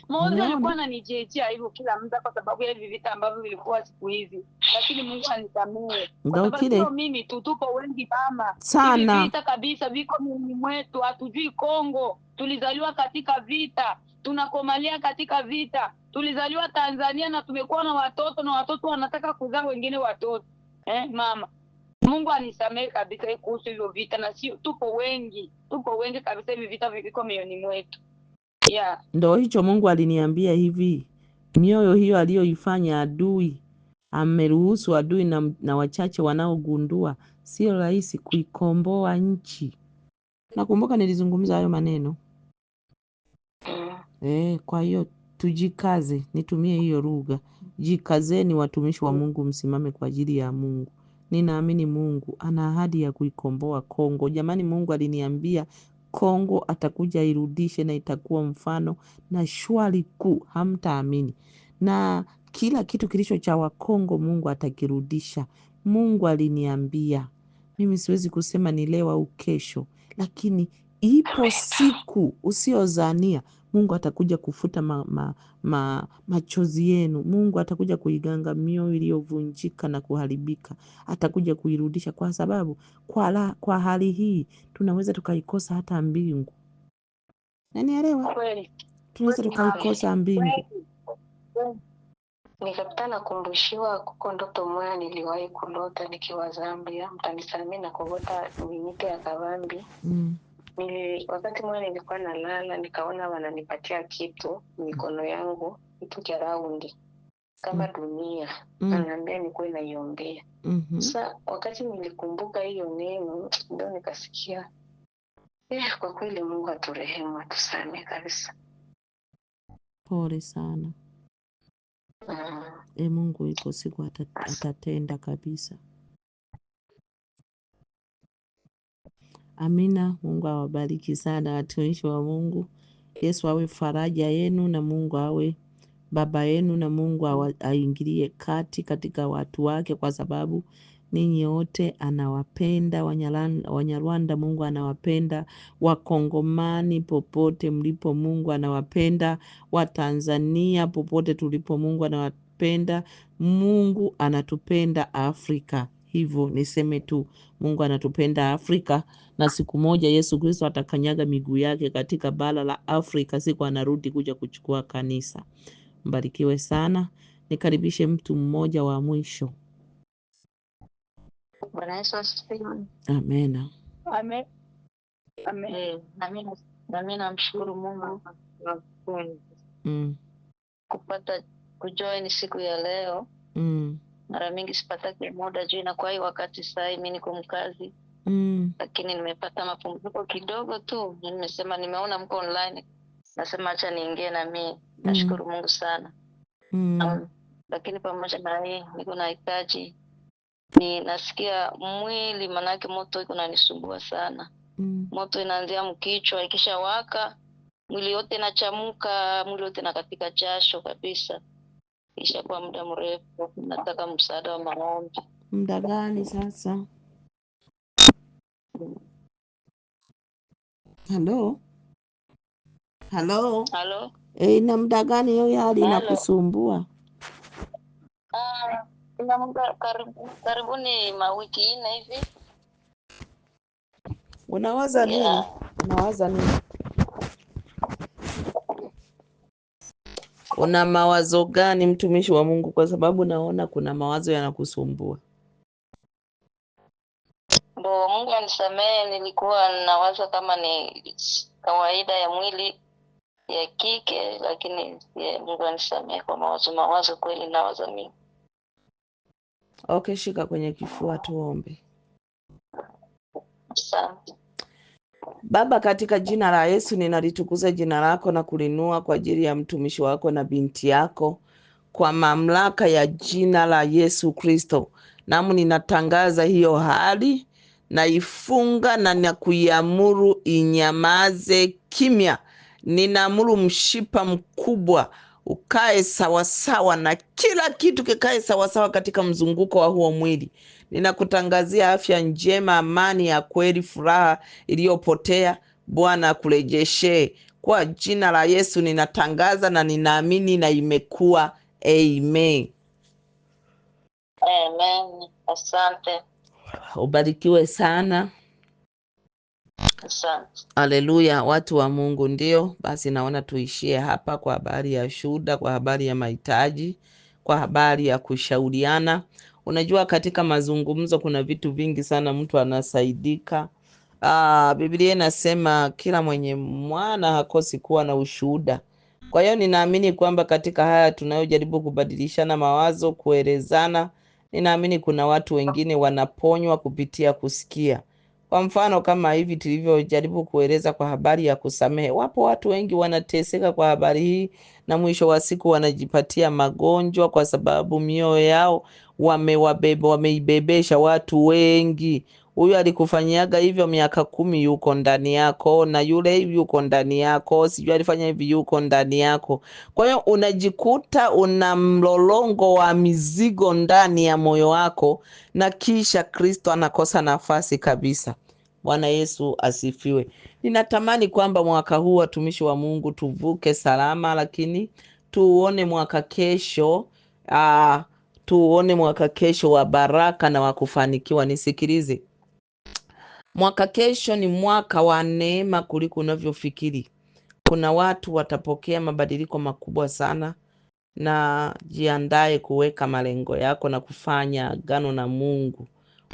Mawazo yalikuwa yananijejea hivyo kila muda kwa sababu ya hivi vita ambavyo vilikuwa siku hizi. Lakini Mungu anisamehe. Kwa sababu sio mimi tu, tupo wengi mama. Hivi vita kabisa viko mimi mwetu, hatujui Kongo. Tulizaliwa katika vita, tunakomalia katika vita. Tulizaliwa Tanzania na tumekuwa na watoto wanataka kuzaa wengine watoto. Mama. Mungu anisamehe kabisa kuhusu hivyo vita, na sio tupo wengi kabisa, hivi vita viko mioyoni mwetu. Yeah. Ndo hicho Mungu aliniambia hivi, mioyo hiyo aliyoifanya adui, ameruhusu adui na wachache wanaogundua, sio rahisi kuikomboa nchi. Nakumbuka nilizungumza hayo maneno. Kwa hiyo tujikaze, nitumie hiyo lugha. Jikazeni watumishi wa Mungu, msimame kwa ajili ya Mungu. Ninaamini Mungu ana ahadi ya kuikomboa Kongo. Jamani, Mungu aliniambia Kongo atakuja irudishe na itakuwa mfano na shwari kuu, hamtaamini. Na kila kitu kilicho cha Wakongo Mungu atakirudisha. Mungu aliniambia. Mimi siwezi kusema ni leo au kesho, lakini ipo siku usiozania Mungu atakuja kufuta machozi yenu. Mungu atakuja kuiganga mioyo iliyovunjika na kuharibika. Atakuja kuirudisha, kwa sababu kwa hali hii tunaweza tukaikosa hata mbingu. Nanielewa? Tunaweza tukaikosa mbingu. Nikapita kumbushiwa kuko ndoto moja niliwahi kulota nikiwa Zambia. Mtanisamehe na kugota minite ya Kavambi. Wakati mmoja nilikuwa nalala, nikaona wananipatia kitu mikono yangu, kitu cha raundi kama dunia. Ananiambia nikuwe naiombea. Sasa wakati nilikumbuka hiyo neno, ndio nikasikia kwa kweli Mungu aturehemu, atusamehe kabisa. Pole sana. Mungu iko siku atatenda kabisa. Amina. Mungu awabariki sana watumishi wa Mungu. Yesu awe faraja yenu, na Mungu awe baba yenu, na Mungu aingilie kati katika watu wake, kwa sababu ninyi wote anawapenda. Wanyarwanda Mungu anawapenda. Wakongomani popote mlipo Mungu anawapenda. Watanzania popote tulipo Mungu anawapenda. Mungu anatupenda Afrika. Hivyo niseme tu, Mungu anatupenda Afrika, na siku moja Yesu Kristo atakanyaga miguu yake katika bara la Afrika, siku anarudi kuja kuchukua kanisa. Mbarikiwe sana. Nikaribishe mtu mmoja wa mwisho. Bwana Yesu asifiwe. Amena. Amen. Nami namshukuru Mungu kupata kujoin siku ya leo. Mara mingi sipataki muda juu, na kwa hiyo wakati sasa mimi niko mkazi. Lakini nimepata mapumziko kidogo tu. Nimesema nimeona mko online, nasema acha niingie na mimi. Nashukuru Mungu sana. Lakini pamoja na hii niko nahitaji, nasikia mwili, manake moto iko unanisumbua sana. Moto inaanzia mkichwa, ikishawaka mwili yote inachamuka, mwili yote nakatika jasho kabisa. Kisha kwa muda mrefu nataka msaada wa maombi. Muda gani sasa? Halo? Na muda gani hiyo hali inakusumbua? Ina muda karibuni mawiki 4 hivi. Unawaza nini? Una mawazo gani, mtumishi wa Mungu? Kwa sababu naona kuna mawazo yanakusumbua. Mungu anisamehe, nilikuwa nawaza kama ni kawaida ya mwili ya kike, lakini Mungu anisamehe kwa mawazo kweli nawaza mimi. Okay, shika kwenye kifua tuombe. Baba, katika jina la Yesu ninalitukuza jina lako na kulinua kwa ajili ya mtumishi wako na binti yako kwa mamlaka ya jina la Yesu Kristo. Namu ninatangaza hiyo hali, naifunga na nakuiamuru inyamaze kimya. Ninaamuru mshipa mkubwa ukae sawasawa na kila kitu kikae sawasawa katika mzunguko wa huo mwili. Ninakutangazia afya njema, amani ya kweli, furaha iliyopotea. Bwana akurejeshe kwa jina la Yesu. Ninatangaza na ninaamini na imekuwa. Amen. Amen. Asante. Ubarikiwe sana. Asante. Haleluya, watu wa Mungu. Ndio basi, naona tuishie hapa kwa habari ya shuhuda, kwa habari ya mahitaji, kwa habari ya kushauriana. Unajua, katika mazungumzo kuna vitu vingi sana mtu anasaidika. Biblia inasema kila mwenye mwana hakosi kuwa na ushuhuda. Kwa hiyo ninaamini kwamba katika haya tunayojaribu kubadilishana mawazo, kuelezana, ninaamini kuna watu wengine wanaponywa kupitia kusikia. Kwa mfano kama hivi tulivyojaribu kueleza kwa habari ya kusamehe, wapo watu wengi wanateseka kwa habari hii, na mwisho wa siku wanajipatia magonjwa kwa sababu mioyo yao wameibebesha watu wengi. Huyu alikufanyiaga hivyo miaka 10, yuko ndani yako, na yule hivi yuko ndani yako, sijui alifanya hivi, yuko ndani yako. Kwa hiyo unajikuta una mlolongo wa mizigo ndani ya moyo wako, na kisha Kristo anakosa nafasi kabisa. Bwana Yesu asifiwe. Ninatamani kwamba mwaka huu watumishi wa Mungu tuvuke salama, lakini tuone mwaka kesho tuone mwaka kesho wa baraka na wa kufanikiwa. Nisikilize, mwaka kesho ni mwaka wa neema kuliko unavyofikiri. Kuna watu watapokea mabadiliko makubwa sana, na jiandae kuweka malengo yako na kufanya agano na Mungu.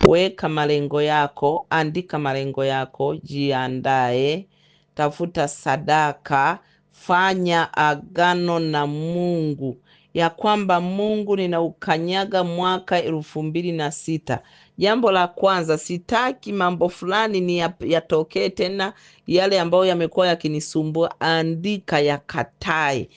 Weka malengo yako, andika malengo yako, jiandae, tafuta sadaka, fanya agano na Mungu ya kwamba Mungu, ninaukanyaga mwaka 2026. Jambo la kwanza, sitaki mambo fulani ni yatokee tena, yale ambayo yamekuwa yakinisumbua, andika yakatae.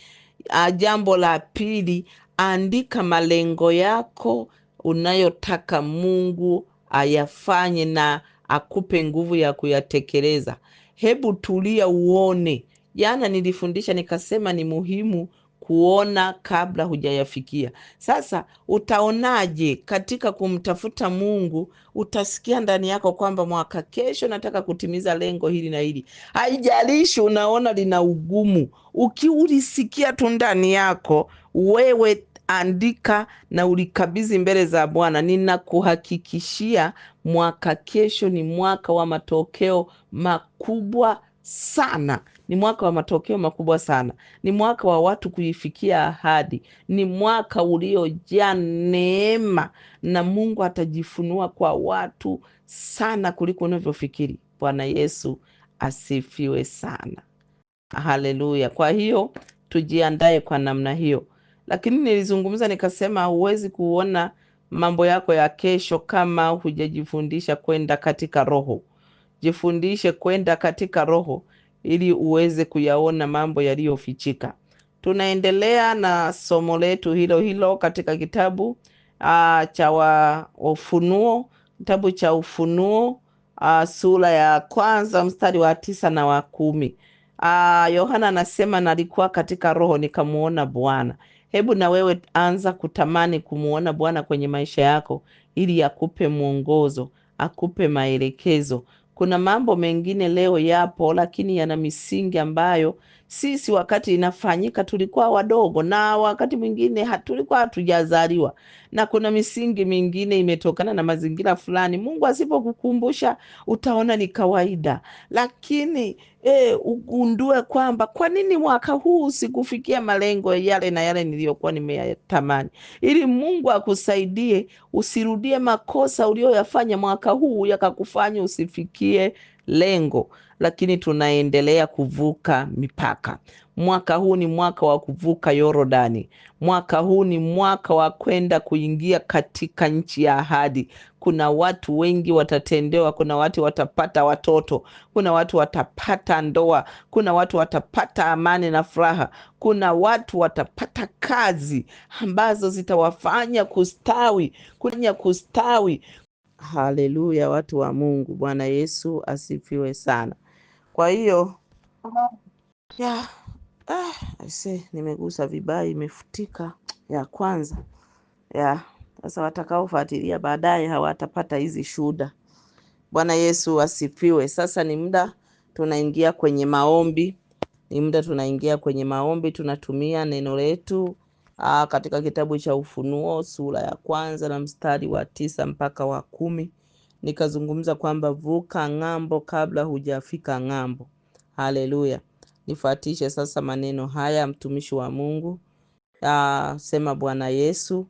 Jambo la pili, andika malengo yako unayotaka Mungu ayafanye na akupe nguvu ya kuyatekeleza. Hebu tulia uone. Jana nilifundisha nikasema ni muhimu kuona kabla hujayafikia. Sasa utaonaje katika kumtafuta Mungu? Utasikia ndani yako kwamba mwaka kesho nataka kutimiza lengo hili na hili. Haijalishi unaona lina ugumu, ukiulisikia tu ndani yako, wewe andika na ulikabidhi mbele za Bwana. Ninakuhakikishia mwaka kesho ni mwaka wa matokeo makubwa sana. Ni mwaka wa matokeo makubwa sana. Ni mwaka wa watu kuifikia ahadi. Ni mwaka uliojaa neema, na Mungu atajifunua kwa watu sana kuliko unavyofikiri. Bwana Yesu asifiwe sana. Haleluya. Kwa hiyo tujiandae kwa namna hiyo. Lakini nilizungumza nikasema huwezi kuona mambo yako ya kesho kama hujajifundisha kwenda katika roho. Jifundishe kwenda katika roho ili uweze kuyaona mambo yaliyofichika. Tunaendelea na somo letu hilo hilo katika kitabu cha Ufunuo, kitabu cha Ufunuo sura ya 1 mstari wa 9 na wa 10. Yohana anasema, nalikuwa katika roho nikamuona Bwana. Hebu na wewe anza kutamani kumuona Bwana kwenye maisha yako, ili akupe mwongozo, akupe maelekezo. Kuna mambo mengine leo yapo, lakini yana misingi ambayo sisi wakati inafanyika tulikuwa wadogo, na wakati mwingine tulikuwa hatujazaliwa, na kuna misingi mingine imetokana na mazingira fulani. Mungu asipokukumbusha utaona ni kawaida, lakini ugundue kwamba kwa nini mwaka huu sikufikia malengo yale na yale niliyokuwa nimeyatamani, ili Mungu akusaidie usirudie makosa uliyoyafanya mwaka huu yakakufanya usifikie lengo, lakini tunaendelea kuvuka mipaka. Mwaka huu ni mwaka wa kuvuka Yordani. Mwaka huu ni mwaka wa kwenda kuingia katika nchi ya ahadi. Kuna watu wengi watatendewa, kuna watu watapata watoto, kuna watu watapata ndoa, kuna watu watapata amani na furaha, kuna watu watapata kazi ambazo zitawafanya kustawi. Haleluya, watu wa Mungu. Bwana Yesu asifiwe sana. Kwa hiyo nimegusa vibaya, imefutika ya kwanza. Sasa watakaofuatilia baadaye hawatapata hizi shuhuda. Bwana Yesu asifiwe. Sasa ni muda tunaingia kwenye maombi. Tunatumia neno letu katika kitabu cha Ufunuo sura ya 1 na mstari wa 9 mpaka wa 10. Nikazungumza kwamba vuka ng'ambo kabla hujafika ng'ambo. Haleluya. Nifuatishe sasa maneno haya, mtumishi wa Mungu. Sema: Bwana Yesu,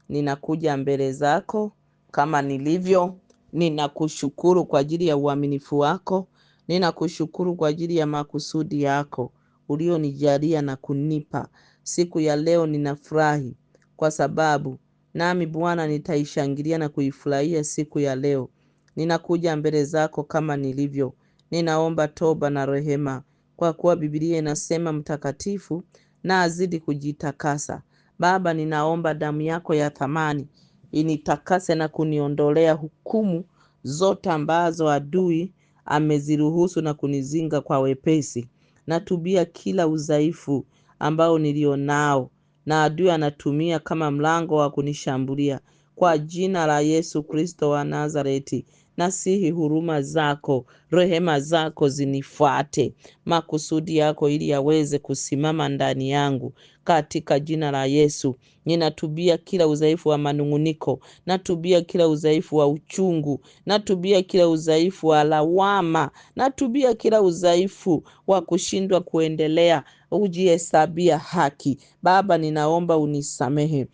ninakuja mbele zako kama nilivyo. Ninakushukuru kwa ajili ya uaminifu wako. Ninakushukuru kwa ajili ya makusudi yako ulionijalia na kunipa. Siku ya leo ninafurahi kwa sababu nami Bwana nitaishangilia na kuifurahia siku ya leo. Ninakuja mbele zako kama nilivyo. Ninaomba toba na rehema, kwa kuwa Biblia inasema mtakatifu na azidi kujitakasa. Baba, ninaomba damu yako ya thamani initakase na kuniondolea hukumu zote ambazo adui ameziruhusu na kunizinga kwa wepesi. Natubia kila udhaifu ambao nilionao na adui anatumia kama mlango wa kunishambulia. Kwa jina la Yesu Kristo wa Nazareti, nasihi huruma zako, rehema zako zinifuate, makusudi yako ili yaweze kusimama ndani yangu. Katika jina la Yesu, ninatubia kila udhaifu wa manunguniko, natubia kila udhaifu wa uchungu, natubia kila udhaifu wa lawama, natubia kila udhaifu wa kushindwa kuendelea, ujihesabia haki. Baba, ninaomba unisamehe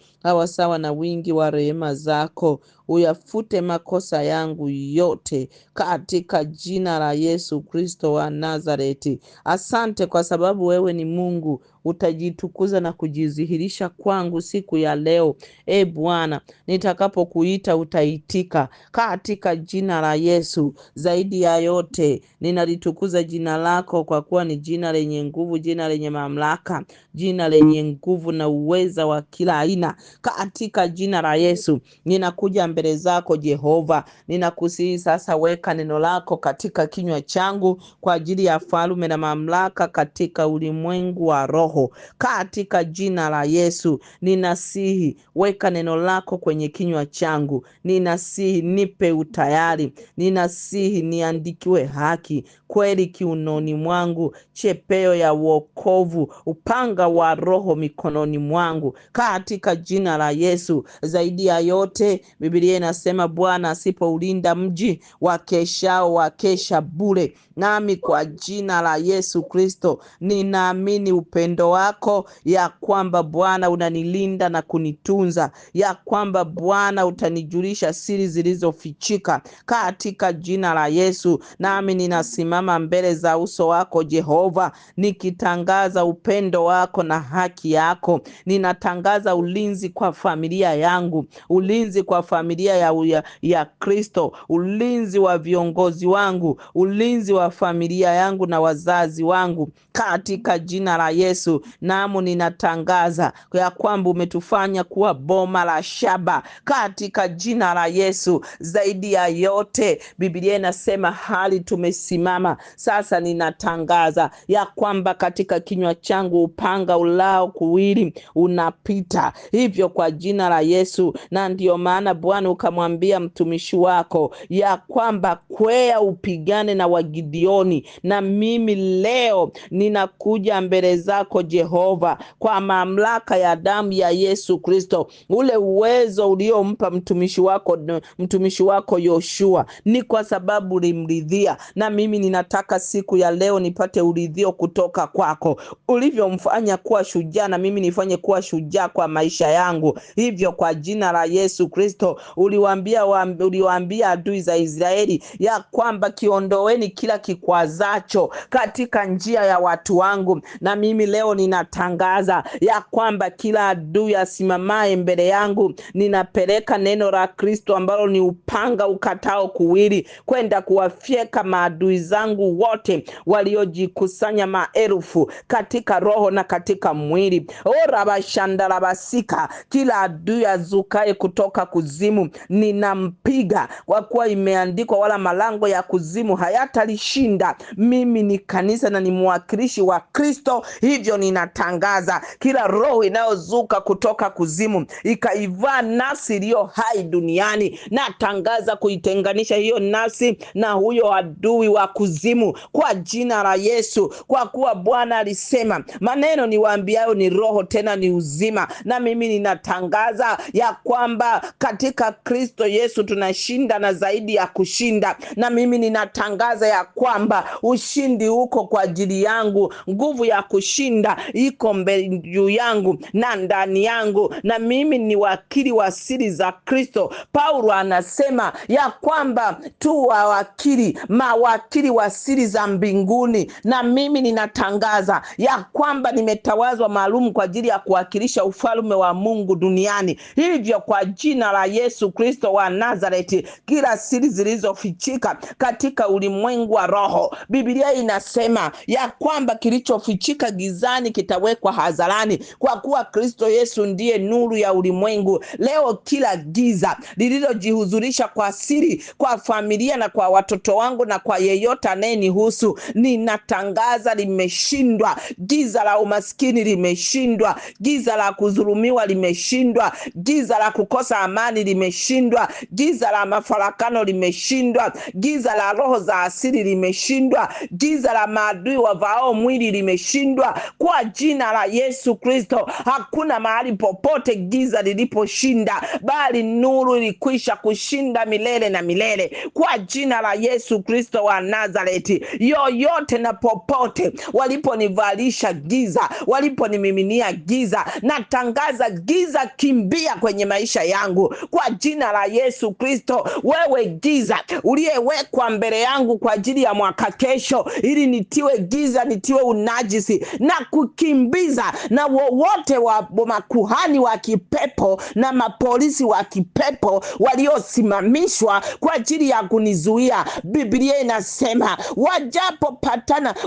sawa na wingi wa rehema zako, uyafute makosa yangu yote katika jina la Yesu Kristo wa Nazareti. Asante kwa sababu wewe ni Mungu, utajitukuza na kujidhihirisha kwangu siku ya leo. Bwana, nitakapokuita utaitika katika jina la Yesu. Zaidi ya yote, ninalitukuza jina lako kwa kuwa ni jina lenye nguvu, jina lenye mamlaka, jina lenye nguvu na uweza wa kila aina. Katika jina la Yesu, ninakuja mbele zako Jehova. Ninakusihi sasa, weka neno lako katika kinywa changu kwa ajili ya falme na mamlaka katika ulimwengu wa roho. Katika jina la Yesu, ninasihi weka neno lako kwenye kinywa changu. Ninasihi nipe utayari. Ninasihi niandikiwe haki, kweli kiunoni mwangu, chepeo ya wokovu, upanga wa roho mikononi mwangu. Katika jina la Yesu. Zaidi ya yote, Biblia inasema Bwana asipoulinda mji, wakeshao wakesha bure. Nami kwa jina la Yesu Kristo ninaamini upendo wako, ya kwamba Bwana unanilinda na kunitunza, ya kwamba Bwana utanijulisha siri zilizofichika. Katika jina la Yesu, nami ninasimama mbele za uso wako Jehova, nikitangaza upendo wako na haki yako. Ninatangaza ulinzi kwa familia yangu, ulinzi kwa familia ya Kristo, ulinzi wa viongozi wangu, ulinzi wa familia yangu na wazazi wangu katika jina la Yesu. Namu ninatangaza ya kwamba umetufanya kuwa boma la shaba katika jina la Yesu. Zaidi ya yote, Biblia inasema hali tumesimama. Sasa ninatangaza ya kwamba katika kinywa changu upanga ulao kuwili unapita. Hivyo kwa jina la Yesu, na ndio maana Bwana ukamwambia mtumishi wako ya kwamba kwea upigane na Wagideoni. Na mimi leo ninakuja mbele zako wako Jehova, kwa mamlaka ya damu ya Yesu Kristo, ule uwezo uliompa mtumishi wako Yoshua, ni kwa sababu ulimridhia. Na mimi ninataka siku ya leo nipate uridhio kutoka kwako. Ulivyomfanya kuwa shujaa, na mimi nifanye kuwa shujaa kwa maisha yangu. Hivyo kwa jina la Yesu Kristo, uliwaambia adui za Israeli ya kwamba kiondoeni kila kikwazacho katika njia ya watu wangu. Na mimi leo ninatangaza ya kwamba kila adui asimamaye mbele yangu, ninapeleka neno la Kristo ambalo ni upanga ukatao kuwili, kwenda kuwafyeka maadui zangu wote waliojikusanya maelfu katika roho na katika mwili. Rabashandarabasika, kila adui azukaye kutoka kuzimu ninampiga, kwa kuwa imeandikwa, wala malango ya kuzimu hayatalishinda. Mimi ni kanisa na ni mwakilishi wa Kristo. Hivyo ninatangaza kila roho inayozuka kutoka kuzimu ikaivaa nafsi iliyo hai duniani, natangaza kuitenganisha hiyo nafsi na huyo adui wa kuzimu kwa jina la Yesu, kwa kuwa Bwana alisema, maneno niwaambiayo ni roho tena ni uzima. Na mimi ninatangaza ya kwamba katika Kristo Yesu tunashinda na zaidi ya kushinda. Na mimi ninatangaza ya kwamba ushindi uko kwa ajili yangu, nguvu ya kushinda iko mbele juu yangu na ndani yangu, na mimi ni wakili wa siri za Kristo. Paulo anasema ya kwamba tu mawakili wa siri za mbinguni, na mimi ninatangaza ya kwamba nimetawazwa maalum kwa ajili ya kuwakilisha ufalme wa Mungu duniani. Hivyo kwa jina la Yesu Kristo wa Nazareti, kila siri zilizofichika katika ulimwengu wa roho, Biblia inasema ya kwamba kilichofichika gizani kitawekwa hadharani, kwa kuwa Kristo Yesu ndiye nuru ya ulimwengu. Leo kila giza lililojihuzurisha kwa siri kwa familia na kwa watoto wangu na kwa yeyote anayenihusu, ninatangaza limeshindwa. Giza la umaskini limeshindwa, giza la kudhulumiwa limeshindwa, giza la kukosa amani limeshindwa, giza la mafarakano limeshindwa, giza la roho za asili limeshindwa, giza la maadui wavao mwili limeshindwa kwa jina la Yesu Kristo. Hakuna mahali popote giza liliposhinda, bali nuru ilikwisha kushinda milele na milele kwa jina la Yesu Kristo wa Nazareti. Yoyote na popote waliponivalisha giza, waliponimiminia giza, natangaza giza kimbia kwenye maisha yangu kwa jina la Yesu Kristo. Wewe giza uliyewekwa mbele yangu kwa ajili ya mwaka kesho, ili nitiwe giza, nitiwe unajisi, na kukimbiza na wowote wa makuhani wa kipepo na mapolisi wa kipepo waliosimamishwa kwa ajili ya kunizuia. Biblia inasema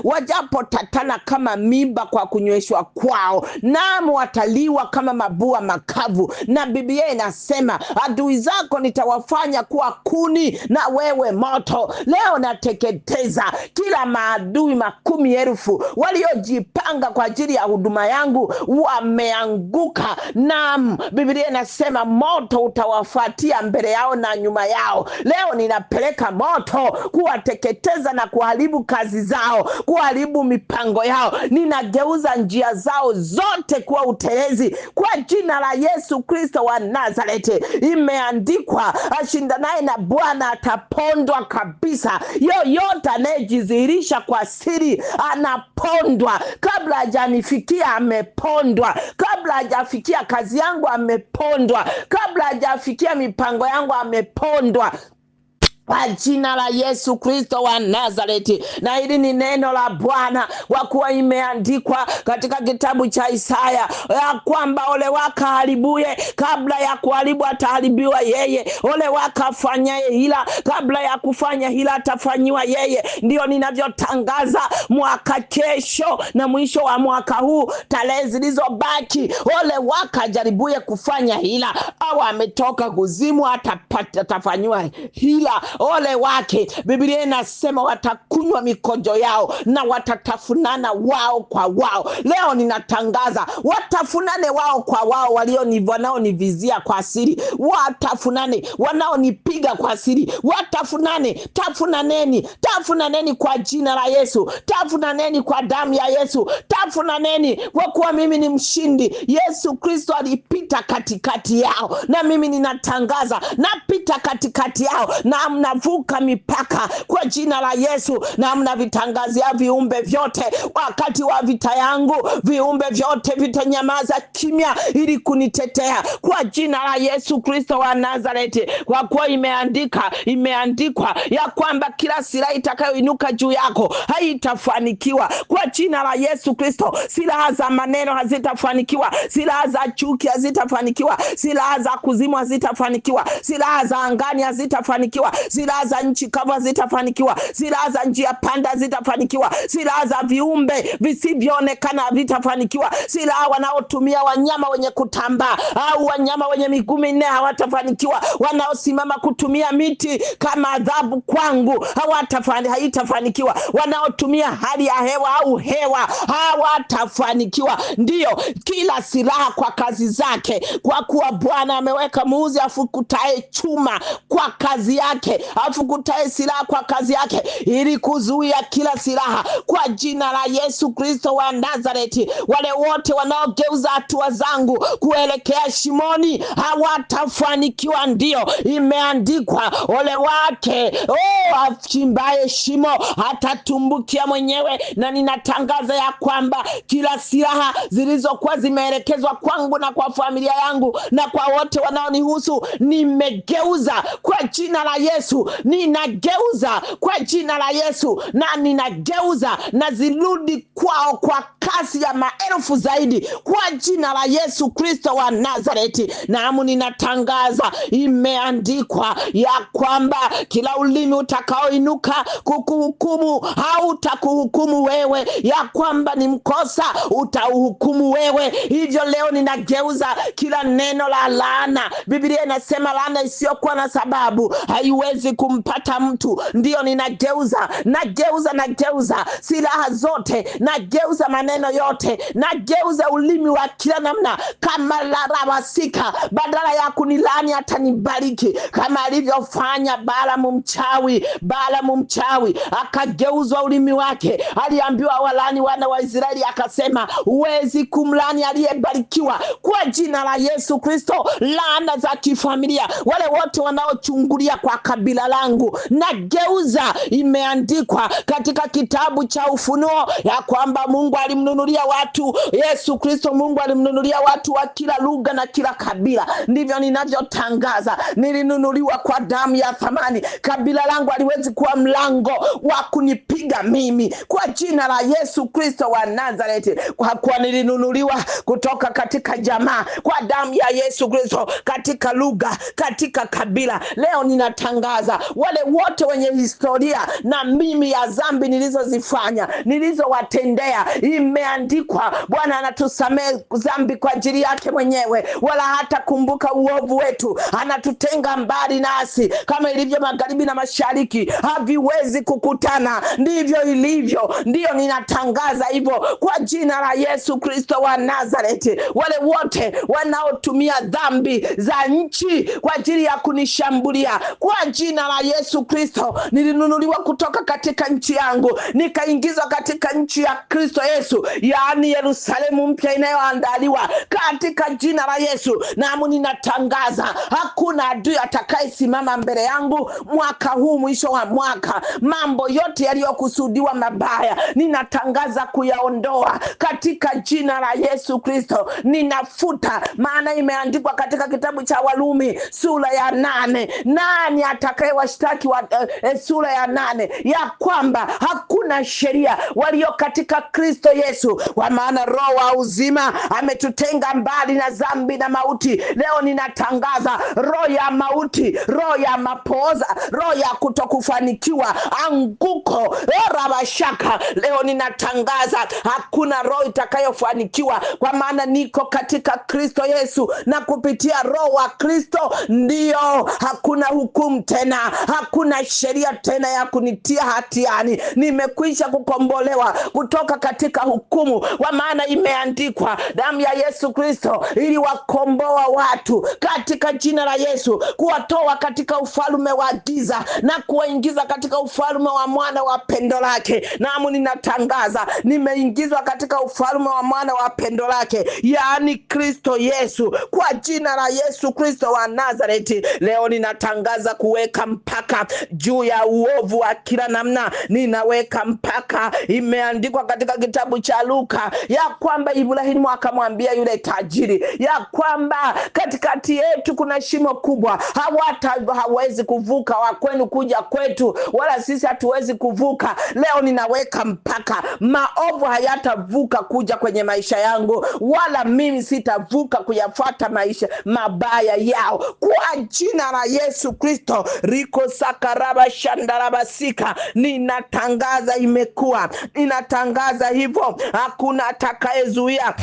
wajapotatana kama mimba kwa kunyweshwa kwao, nao wataliwa kama mabua makavu. Na Biblia inasema adui zako nitawafanya kuwa kuni na wewe moto. Leo nateketeza kila maadui 10,000 waliojipanga kwa ajili ya huduma yangu, wameanguka. Naam, Biblia inasema moto utawafuatia mbele yao na nyuma yao. Leo ninapeleka moto kuwateketeza na kuharibu kazi zao, kuharibu mipango yao. Ninageuza njia zao zote kuwa utelezi kwa jina la Yesu Kristo wa Nazareti. Imeandikwa, ashindanaye na Bwana atapondwa kabisa. Yoyote anayejidhihirisha kwa siri anapondwa. Kabla hajanifikia amepondwa, kabla hajafikia kazi yangu amepondwa, kabla hajafikia mipango yangu amepondwa kwa jina la Yesu Kristo wa Nazareti. Na hili ni neno la Bwana, kwa kuwa imeandikwa katika kitabu cha Isaya ya kwamba ole wake haribuye, kabla ya kuharibu ataharibiwa yeye. Ole wake afanyaye hila, kabla ya kufanya hila atafanyiwa yeye. Ndio ninavyotangaza mwaka kesho na mwisho wa mwaka huu, tarehe zilizobaki. Ole wake ajaribuye kufanya hila, au ametoka kuzimu atafanyiwa hila. ole wake. Biblia inasema watakunywa mikojo yao na watatafunana wao kwa wao. Leo ninatangaza watafunane wao kwa wao, wanaonivizia kwa siri watafunane, wanaonipiga kwa siri watafunane. Tafunaneni kwa jina la Yesu, tafunaneni kwa damu ya Yesu, tafunaneni kwa kuwa mimi ni mshindi. Yesu Kristo alipita katikati yao, na mimi ninatangaza napita katikati yao, na mnavuka mipaka kwa jina la Yesu, na mnavitangazia viumbe vyote wakati wa vita yangu. Viumbe vyote vitanyamaza kimya ili kunitetea kwa jina la Yesu Kristo wa Nazareti, kwa kuwa imeandikwa ya kwamba kila silaha itakayoinuka juu yako haitafanikiwa kwa jina la Yesu Kristo. Silaha za maneno hazitafanikiwa, silaha za chuki hazitafanikiwa, silaha za kuzimu hazitafanikiwa, silaha za angani hazitafanikiwa, silaha za nchi kavu hazitafanikiwa, silaha za njia panda hazitafanikiwa, silaha za viumbe visivyoonekana havitafanikiwa, silaha wanaotumia wanyama wenye kutambaa au wanyama wenye miguu minne hawatafanikiwa, wanaosimama kutumia miti kama adhabu kwangu haitafanikiwa, wanaotumia hali ya hewa au hewa hawatafanikiwa. Ndiyo, kila silaha kwa kazi zake, kwa kuwa Bwana ameweka muuzi afukutae chuma kwa kazi yake, afukutae silaha kwa kazi yake, ili kuzuia kila silaha kwa jina la Yesu Kristo wa Nazareti. Wale wote wanaogeuza hatua zangu kuelekea shimoni hawatafanikiwa. Ndiyo, imeandikwa ole wake achimbaye shimo hatatumbukia mwenyewe. Na ninatangaza ya kwamba kila silaha zilizokuwa zimeelekezwa kwangu na kwa familia yangu na kwa wote wanaonihusu, nimegeuza kwa jina la Yesu. Ninageuza kwa jina la Yesu, na ninageuza na zirudi kwao kwa kasi ya maelfu zaidi kwa jina la Yesu Kristo wa Nazareti. Naamu ninatangaza imeandikwa ya kwamba kila ulimi utakaoinuka kukuhukumu hautakuhukumu wewe, ya kwamba ni mkosa utauhukumu wewe. Hivyo leo ninageuza kila neno la laana. Biblia inasema laana isiyokuwa na sababu haiwezi kumpata mtu. Ndiyo, ninageuza silaha zote, nageuza maneno yote, nageuza ulimi wa kila namna kama larabasika, badala ya kunilani atanibariki, kama alivyofanya Balaamu mchawi akageuzwa ulimi wake. Aliambiwa walani wana wa Israeli, akasema huwezi kumlani aliyebarikiwa. Kwa jina la Yesu Kristo, laana za kifamilia, wale wote wanaochungulia kwa kabila langu, nageuza. Imeandikwa katika kitabu cha Ufunuo ya kwamba Mungu alimnunulia watu, Yesu Kristo Mungu alimnunulia watu wa kila lugha na kila kabila. Ndivyo ninavyotangaza, nilinunuliwa kwa damu ya thamani. Kabila langu haliwezi kuwa mlango wa kunipiga mimi kwa jina la Yesu Kristo wa Nazareti, kwa kuwa nilinunuliwa kutoka katika jamaa kwa damu ya Yesu Kristo, katika lugha, katika kabila. Leo ninatangaza wale wote wenye historia na mimi ya dhambi nilizozifanya, nilizowatendea, imeandikwa Bwana anatusamehe dhambi kwa ajili yake mwenyewe, wala hata kumbuka uovu wetu. Anatutenga mbali nasi, kama ilivyo magharibi na mashariki haviwezi kukutana, ndivyo ilivyo. Ndiyo, ninatangaza hivyo kwa jina la Yesu Kristo wa Nazareti. Wale wote wanaotumia dhambi za nchi kwa ajili ya kunishambulia, kwa jina la Yesu Kristo, nilinunuliwa kutoka katika nchi yangu nikaingizwa katika nchi ya Kristo Yesu, yaani Yerusalemu mpya inayoandaliwa, katika jina la Yesu. Naamu ninatangaza hakuna adui atakayesimama mbele yangu mwaka huu, mwisho wa mwaka. Mambo yote yaliyokusudiwa mabaya ninatangaza kuyaondoa katika jina la Yesu Kristo. Ninafuta, maana imeandikwa katika kitabu cha Warumi sura ya 8, nani atakayewashtaki sura ya 8, ya kwamba hakuna sheria walio katika Kristo Yesu, kwa maana roho wa uzima ametutenga mbali na dhambi na mauti. Leo ninatangaza roho ya mauti, roho ya mapoza, roho ya kutokufanikiwa, anguko, rabashaka, leo ninatangaza hakuna roho itakayofanikiwa, kwa maana niko katika Kristo Yesu, na kupitia roho wa Kristo ndio hakuna hukumu tena. tena, hakuna sheria tena ya kunitia hatiani. Nimekwisha kukombolewa kutoka katika hukumu, kwa maana imeandikwa, damu ya Yesu Kristo ili wakomboa watu katika jina la Yesu, kuwatoa katika ufalme wa giza na kuwaingiza katika ufalme wa mwana wa pendo lake. Naam, ninatangaza nimeingizwa katika ufalme wa mwana wa pendo lake, yaani Kristo Yesu, kwa jina la Yesu Kristo wa Nazareti. Leo ninatangaza kuweka mpaka juu ya uovu wa kila namna. Ninaweka mpaka. Imeandikwa katika kitabu cha Luka ya kwamba Ibrahimu akamwambia yule tajiri ya kwamba katikati yetu kuna shimo kubwa, hawezi kuvuka wa kwenu kuja kwetu, wala sisi hatuwezi kuvuka. Leo ninaweka mpaka. Maovu hayatavuka kuja kwenye maisha yangu, wala mimi sitavuka kuyafuata maisha mabaya yao, kwa jina la Yesu Kristo. Riko sakaraba shandarabasika. Ninatangaza imekuwa. Ninatangaza hivyo, hakuna atakayezuia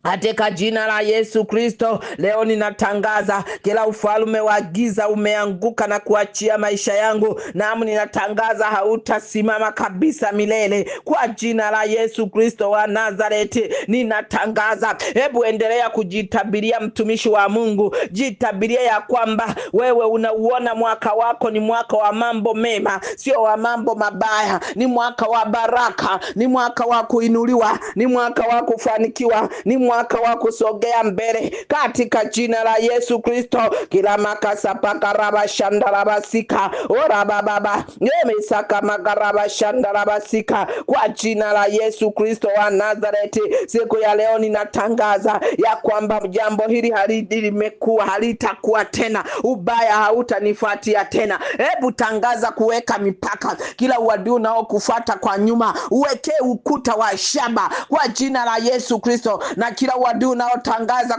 katika jina la Yesu Kristo. Leo ninatangaza kila ufalme wa giza umeanguka na kuachia maisha yangu. Naam, ninatangaza hautasimama kabisa milele kwa jina la Yesu Kristo wa Nazareti. Ninatangaza, hebu endelea kujitabiria mtumishi wa Mungu. Jitabiria ya kwamba wewe unauona mwaka wako ni mwaka wa mambo mema, sio wa mambo mabaya. Ni mwaka wa baraka, ni mwaka wa kuinuliwa, ni mwaka wa kufanikiwa, ni mwaka wa kusogea mbele katika jina la Yesu Kristo. Kila makasa pakaraba shandarabasika ora baba nemesaka magaraba shandarabasika kwa jina la Yesu Kristo wa Nazareti. Siku ya leo ninatangaza ya kwamba jambo hili limekuwa, halitakuwa tena. Ubaya hautanifuatia tena. Hebu tangaza kuweka mipaka. Kila uadui unaokufuata kwa nyuma, uweke ukuta wa shaba kwa jina la Yesu Kristo. Na kila uadui unaotangaza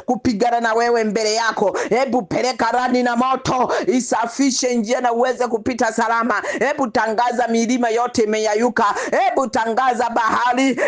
kupigana na wewe mbele yako, hebu peleka radi na moto, isafishe njia na uweze kupita salama. Hebu tangaza milima yote imeyayuka. Hebu tangaza bahari,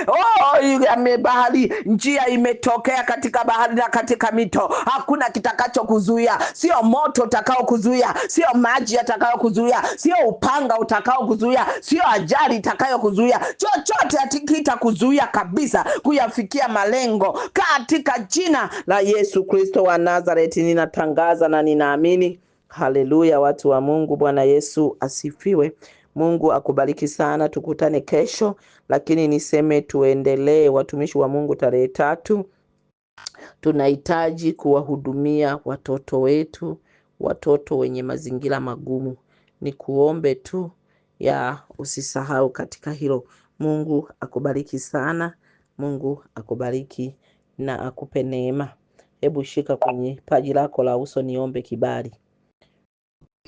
bahari, njia imetokea katika bahari na katika mito. Hakuna kitakacho kuzuia. Sio moto utakao kuzuia, sio maji yatakao kuzuia, sio upanga utakao kuzuia, sio ajali itakayo kuzuia. Chochote hatikita kuzuia kabisa kuyafikia malengo katika jina la Yesu Kristo wa Nazareti. Ninatangaza na ninaamini. Haleluya, watu wa Mungu. Bwana Yesu asifiwe. Mungu akubariki sana. Tukutane kesho, lakini niseme tuendelee, watumishi wa Mungu. Tarehe 3 tunahitaji kuwahudumia watoto wetu, watoto wenye mazingira magumu. Ni kuombe tu ya usisahau katika hilo. Mungu akubariki sana. Mungu akubariki na akupe neema. Hebu shika kwenye paji lako la uso niombe kibali.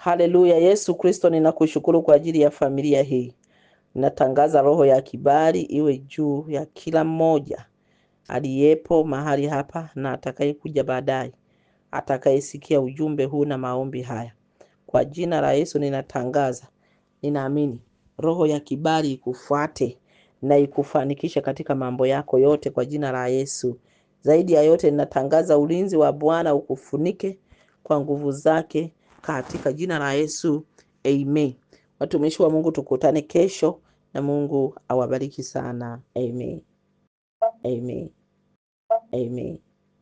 Haleluya. Yesu Kristo, ninakushukuru kwa ajili ya familia hii. Ninatangaza roho ya kibali iwe juu ya kila mmoja aliyepo mahali hapa na atakayekuja baadaye, atakayesikia ujumbe huu na maombi haya. Kwa jina la Yesu ninatangaza, ninaamini roho ya kibali ikufuate na ikufanikishe katika mambo yako yote kwa jina la Yesu. Zaidi ya yote ninatangaza ulinzi wa Bwana ukufunike kwa nguvu zake katika jina la Yesu. Amen. Watumishi wa Mungu, tukutane kesho na Mungu awabariki sana. Amen. Amen. Amen.